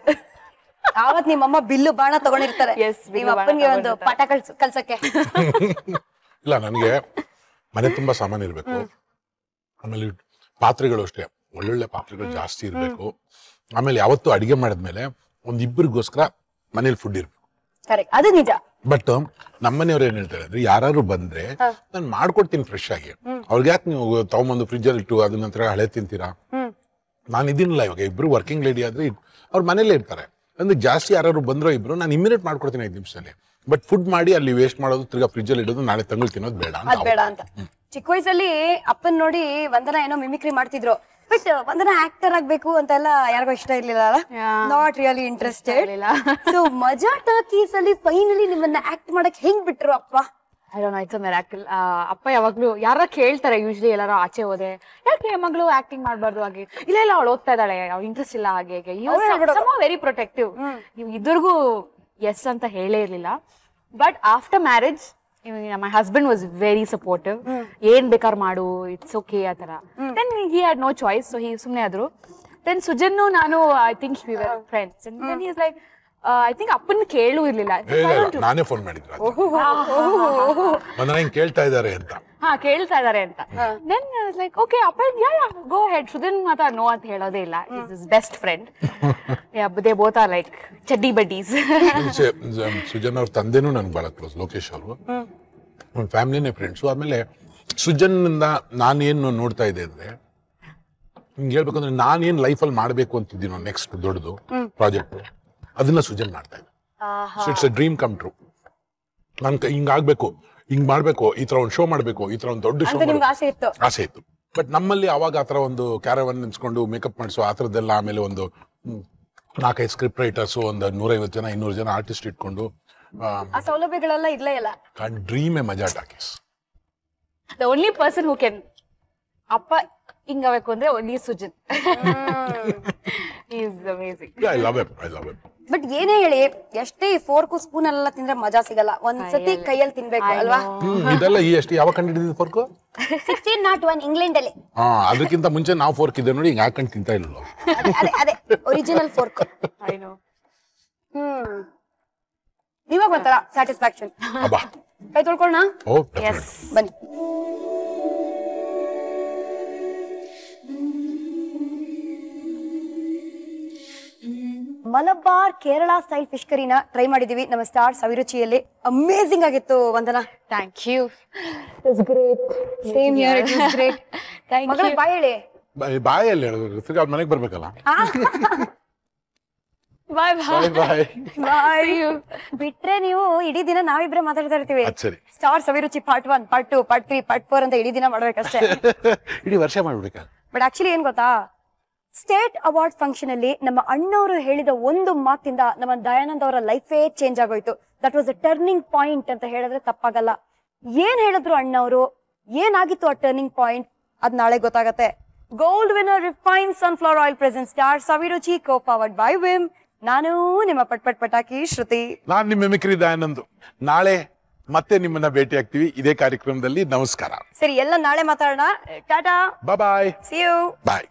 ಆವತ್ ನಿಮ್ಮಮ್ಮ ಬಿಲ್ಲು ಬಾಣ ತಗೊಂಡಿರ್ತಾರೆ. ನಿಮ್ಮ ಅಪ್ಪನಿಗೆ ಒಂದು ಪಾಠ ಕಲ್ಸಕ್ಕೆ. ಇಲ್ಲ, ನನಗೆ ಮನೆ ತುಂಬಾ ಸಾಮಾನು ಇರ್ಬೇಕು. ಆಮೇಲೆ ಪಾತ್ರೆಗಳು ಅಷ್ಟೇ, ಒಳ್ಳೊಳ್ಳೆ ಪಾತ್ರೆಗಳು ಜಾಸ್ತಿ ಇರ್ಬೇಕು. ಆಮೇಲೆ ಯಾವತ್ತು ಅಡಿಗೆ ಮಾಡಿದ್ಮೇಲೆ ಒಂದಿಬ್ಬರಿಗೋಸ್ಕರ ಮನೇಲಿ ಫುಡ್ ಇರ್ಬೇಕು. ಕರೆಕ್ಟ್, ಅದು ನಿಜ. ಬಟ್ ನಮ್ಮನೆಯವ್ರು ಏನ್ ಹೇಳ್ತಾರೆ ಅಂದ್ರೆ, ಯಾರು ಬಂದ್ರೆ ನಾನು ಮಾಡ್ಕೊಡ್ತೀನಿ ಫ್ರೆಶ್ ಆಗಿ, ಅವ್ರಿಗೆ ಯಾಕೆ ನೀವು ತಗೊಂಬಂದು ಫ್ರಿಜ್ ಅಲ್ಲಿ ಇಟ್ಟು ಅದನ್ನ ನಂತರ ಹಳೆ ತಿಂತೀರಾ? ನಾನು ಇದೀನಲ್ಲ, ಇವಾಗ ಇಬ್ರು ವರ್ಕಿಂಗ್ ಲೇಡಿ ಆದ್ರೆ ಅವ್ರ ಮನೇಲೇ ಇರ್ತಾರೆ ಅಂದ್ರೆ, ಜಾಸ್ತಿ ಯಾರು ಬಂದ್ರೋ ಇಬ್ರು ನಾನು ಇಮಿಡಿಯೇಟ್ ಮಾಡ್ಕೊಡ್ತೀನಿ 5 ನಿಮಿಷದಲ್ಲಿ. ಬಟ್ ಫುಡ್ ಮಾಡಿ ಅಲ್ಲಿ ವೇಸ್ಟ್ ಮಾಡೋದು, ತಿರ್ಗಾ ಫ್ರಿಜ್ ಅಲ್ಲಿ ಇಡೋದು, ನಾಳೆ ತಂಗಳು ತಿನ್ನೋದು ಬೇಡ ಅಂತ. ಚಿಕ್ಕ ವಯಸ್ಸಲ್ಲಿ ಅಪ್ಪನ್ ನೋಡಿ ವಂದನ ಏನೋ ಮಿಮಿಕ್ರಿ ಮಾಡ್ತಿದ್ರು. ಬಟ್ ಒಂದನ ಆಕ್ಟರ್ ಆಗ್ಬೇಕು ಅಂತೆಲ್ಲ ಯಾರಿಗೂ ಇಷ್ಟ ಇರ್ಲಿಲ್ಲ ಅಲ್ಲ, ನಾಟ್ ರಿಯಲಿ ಇಂಟ್ರೆಸ್ಟೆಡ್. ಸೊ ಮಜಾ ಟಾಕೀಸ್ ಅಲ್ಲಿ ಫೈನಲಿ ನಿಮ್ಮನ್ನ ಆಕ್ಟ್ ಮಾಡಕ್ ಹೆಂಗ್ ಬಿಟ್ರು ಅಪ್ಪ? I don't know, it's a miracle. ಅಪ್ಪ ಯಾವಾಗ್ಲೂ ಯಾರ ಕೇಳ್ತಾರೆ, ಯೂಶ್ವಲಿ ಎಲ್ಲಾರು ಆಚೆ ಹೋದೆ, ಯಾಕೆ ಮಗಳು ಆಕ್ಟಿಂಗ್ ಮಾಡ್ಬಾರ್ದು ಹಾಗೆ, ಇಲ್ಲ ಇಲ್ಲ ಅವಳು ಓದ್ತಾ ಇದ್ದಾಳೆ, ಅವ್ಳು ಇಂಟ್ರೆಸ್ಟ್ ಇಲ್ಲ ಹಾಗೆ ವೆರಿ ಪ್ರೊಟೆಕ್ಟಿವ್. ಇದ್ರಿಗೂ ಎಸ್ ಅಂತ ಹೇಳೇ ಇರ್ಲಿಲ್ಲ. But after marriage my husband was very supportive. ಏನ್ ಬೇಕಾದ್ರೆ ಮಾಡು, ಇಟ್ಸ್ ಓಕೆ ಆ ತರ. Then he had no choice, so he ಸುಮ್ನೆ ಆದ್ರು. ದೆನ್ ಸುಜನ್ನು ನಾನು I think we were friends. Then he is like I think ಅಪ್ಪನ ಕೇಳು ಇರ್ಲಿಲ್ಲ, ನಾನೇ ಫೋನ್ ಮಾಡಿದ್ರು ಹಿಂಗ್ ಕೇಳ್ತಾ ಇದಾರೆ ಅಂತ. ಕೇಳ್ತಾ ಇದಾರೆ ಅಂತ. ದೆನ್ ಲೈಕ್ ಓಕೆ ಅಪ್ಪ ಗೋ ಹೆಡ್. ಸುಧನ್ ಮಾತ್ರ ನೋ ಅಂತ ಹೇಳೋದೇ ಇಲ್ಲ, is is best friend. They both are like ಚಡ್ಡಿ ಬಡ್ಡೀಸ್. ಸುಜನ್ ಅವ್ರ ತಂದೆನೂ ನನ್ಗೆ ಬಹಳ ಕ್ಲೋಸ್, ಲೋಕೇಶ್ ಅವರು ಫ್ಯಾಮಿಲಿನೇ ಫ್ರೆಂಡ್ಸು. ಆಮೇಲೆ ಸುಜನ್ ಇಂದ ನಾನೇನು ನೋಡ್ತಾ ಇದ್ದೆ ಅಂದ್ರೆ, ಹಿಂಗೆ ಹೇಳ್ಬೇಕಂದ್ರೆ ನಾನೇನ್ ಲೈಫಲ್ಲಿ ಮಾಡ್ಬೇಕು ಅಂತಿದ್ದೀನೋ ನೆಕ್ಸ್ಟ್ ದೊಡ್ಡದು ಪ್ರಾಜೆಕ್ಟ್, ಅದನ್ನ ಸುಜನ್ ಮಾಡ್ತಾ ಇದ್ದೆ. So it's a dream come true. ನನ್ ಹಿಂಗಾಗ್ಬೇಕು, ಹಿಂಗ್ ಮಾಡ್ಬೇಕು, ಈ ತರ ಒಂದು ಶೋ ಮಾಡ್ಬೇಕು, ಈ ತರ ಒಂದು ದೊಡ್ಡ ಶೋ ಆಸೆ ಇತ್ತು. ಬಟ್ ನಮ್ಮಲ್ಲಿ ಅವಾಗ ಆತರ ಒಂದು ಕ್ಯಾರವನ್ ನಿಲ್ಸ್ಕೊಂಡು ಮೇಕಪ್ ಮಾಡಿಸೋ ಆ ಥರದ್ದೆಲ್ಲ, ಆಮೇಲೆ ಒಂದು 4-5 ಸ್ಕ್ರಿಪ್ಟ್ ರೈಟರ್ಸು, ಒಂದು 150 ಜನ 200 ಜನ ಆರ್ಟಿಸ್ಟ್ ಇಟ್ಕೊಂಡು ಸೌಲಭ್ಯಗಳೆಲ್ಲ ಇರ್ಲೇ ಇಲ್ಲ. ಡ್ರೀಮ್ ಎ ಮಜಾ talkies. The only person who can ಅಪ್ಪ ಹಿಂಗಬೇಕು ಅಂದ್ರೆ only Sujan. He is amazing. Yeah, I love him. But ಏನೇ ಹೇಳಿ, ಎಷ್ಟೇ ಫೋರ್ಕು ಸ್ಪೂನ್ ಎಲ್ಲ ತಿಂದ್ರೆ ಮಜಾ ಸಿಗಲ್ಲ, ಒಂದ್ಸತಿ ಕೈಯಲ್ಲಿ ತಿನ್ಬೇಕು ಅಲ್ವಾ? ಇದೆಲ್ಲ ಎಷ್ಟು ಯಾವಾಗ ಕಂಡಿಡಿದ ಫೋರ್ಕು? 1601 ಇಂಗ್ಲೆಂಡ್ ಅಲ್ಲಿ. ಅದಕ್ಕಿಂತ ಮುಂಚೆ ನಾವು ಫೋರ್ಕ್ ಇದೆ ನೋಡಿ, ಹಿಂಗ್ ಹಾಕೊಂಡು ತಿಂತಾ ಇಲ್ಲ. ಅದೇ ಒರಿಜಿನಲ್ ಫೋರ್ಕ್. ಇವಾಗ ಒಂಥರ ಸ್ಯಾಟಿಸ್ಫ್ಯಾಕ್ಷನ್. ಕೈ ತೊಳ್ಕೊಳ್ಳೋಣ? ಬನ್ನಿ. ಮಲಬಾರ್ ಕೇರಳ ಸ್ಟೈಲ್ ಫಿಶ್ ಕರಿನ ಟ್ರೈ ಮಾಡಿದೀವಿ ನಮ್ಮ ಸ್ಟಾರ್ ಸವಿರುಚಿಯಲ್ಲಿ. ಅಮೇಜಿಂಗ್ ಆಗಿತ್ತು Vandana. Thank you. It's great. Same here, it is great. ಮಗಳ ಬಾಯ್ ಹೇಳಿ. ಬಾಯಲ್ಲಿ ಹೇಳಿದ್ರು ಅವ್ರ ಮನೆಗೆ ಬರ್ಬೇಕಲ್ಲ. ಬಾಯ್ ಬಾಯ್ ಬಾಯ್ ಬಾಯ್. ಬಿಟ್ರೆ ನೀವು ಇಡೀ ದಿನ ನಾವಿಬ್ರೆ ಮಾತಾಡ್ತಾ ಇರ್ತೀವಿ. ಸ್ಟಾರ್ ಸವಿರುಚಿ ಪಾರ್ಟ್ 1, ಪಾರ್ಟ್ 2, ಪಾರ್ಟ್ 3, ಪಾರ್ಟ್ 4 ಅಂತ ಇಡೀ ದಿನ ಮಾಡ್ಬೇಕಷ್ಟೇ. ಇಡೀ ವರ್ಷ ಮಾಡ್ಬೇಕಾ? ಬಟ್ ಆಕ್ಚುಲಿ ಏನ್ ಗೊತ್ತಾ, ಸ್ಟೇಟ್ ಅವಾರ್ಡ್ ಫಂಕ್ಷನ್ ಅಲ್ಲಿ ನಮ್ಮ ಅಣ್ಣವರು ಹೇಳಿದ ಒಂದು ಮಾತಿಂದ ನಮ್ಮ ದಯಾನಂದ್ ಅವರ ಲೈಫೇ ಚೇಂಜ್ ಆಗೋಯ್ತು. That was a turning point ಅಂತ ಹೇಳಿದ್ರೆ ತಪ್ಪಾಗಲ್ಲ. ಏನ್ ಹೇಳಿದ್ರು ಅಣ್ಣವರು, ಏನಾಗಿತ್ತು ಆ ಟರ್ನಿಂಗ್ ಪಾಯಿಂಟ್, ಅದ್ ನಾಳೆ ಗೊತ್ತಾಗತ್ತೆ. Gold winner refine sunflower oil present star Saviruchi, co powered by Vim. ನಾನು ನಿಮ್ಮ ಪಟಾಕಿ ಶ್ರುತಿ. ನಾನ್ ನಿಮ್ಮ ಮಿಮಿಕ್ರಿ ದಯಾನಂದ್. ನಾಳೆ ಮತ್ತೆ ನಿಮ್ಮನ್ನ ಭೇಟಿ ಆಗ್ತೀವಿ ಇದೇ ಕಾರ್ಯಕ್ರಮದಲ್ಲಿ. ನಮಸ್ಕಾರ. ಸರಿ, ಎಲ್ಲ ನಾಳೆ ಮಾತಾಡೋಣ. ಟಾಟಾ, ಬಾಯ್. See you. ಬಾಯ್.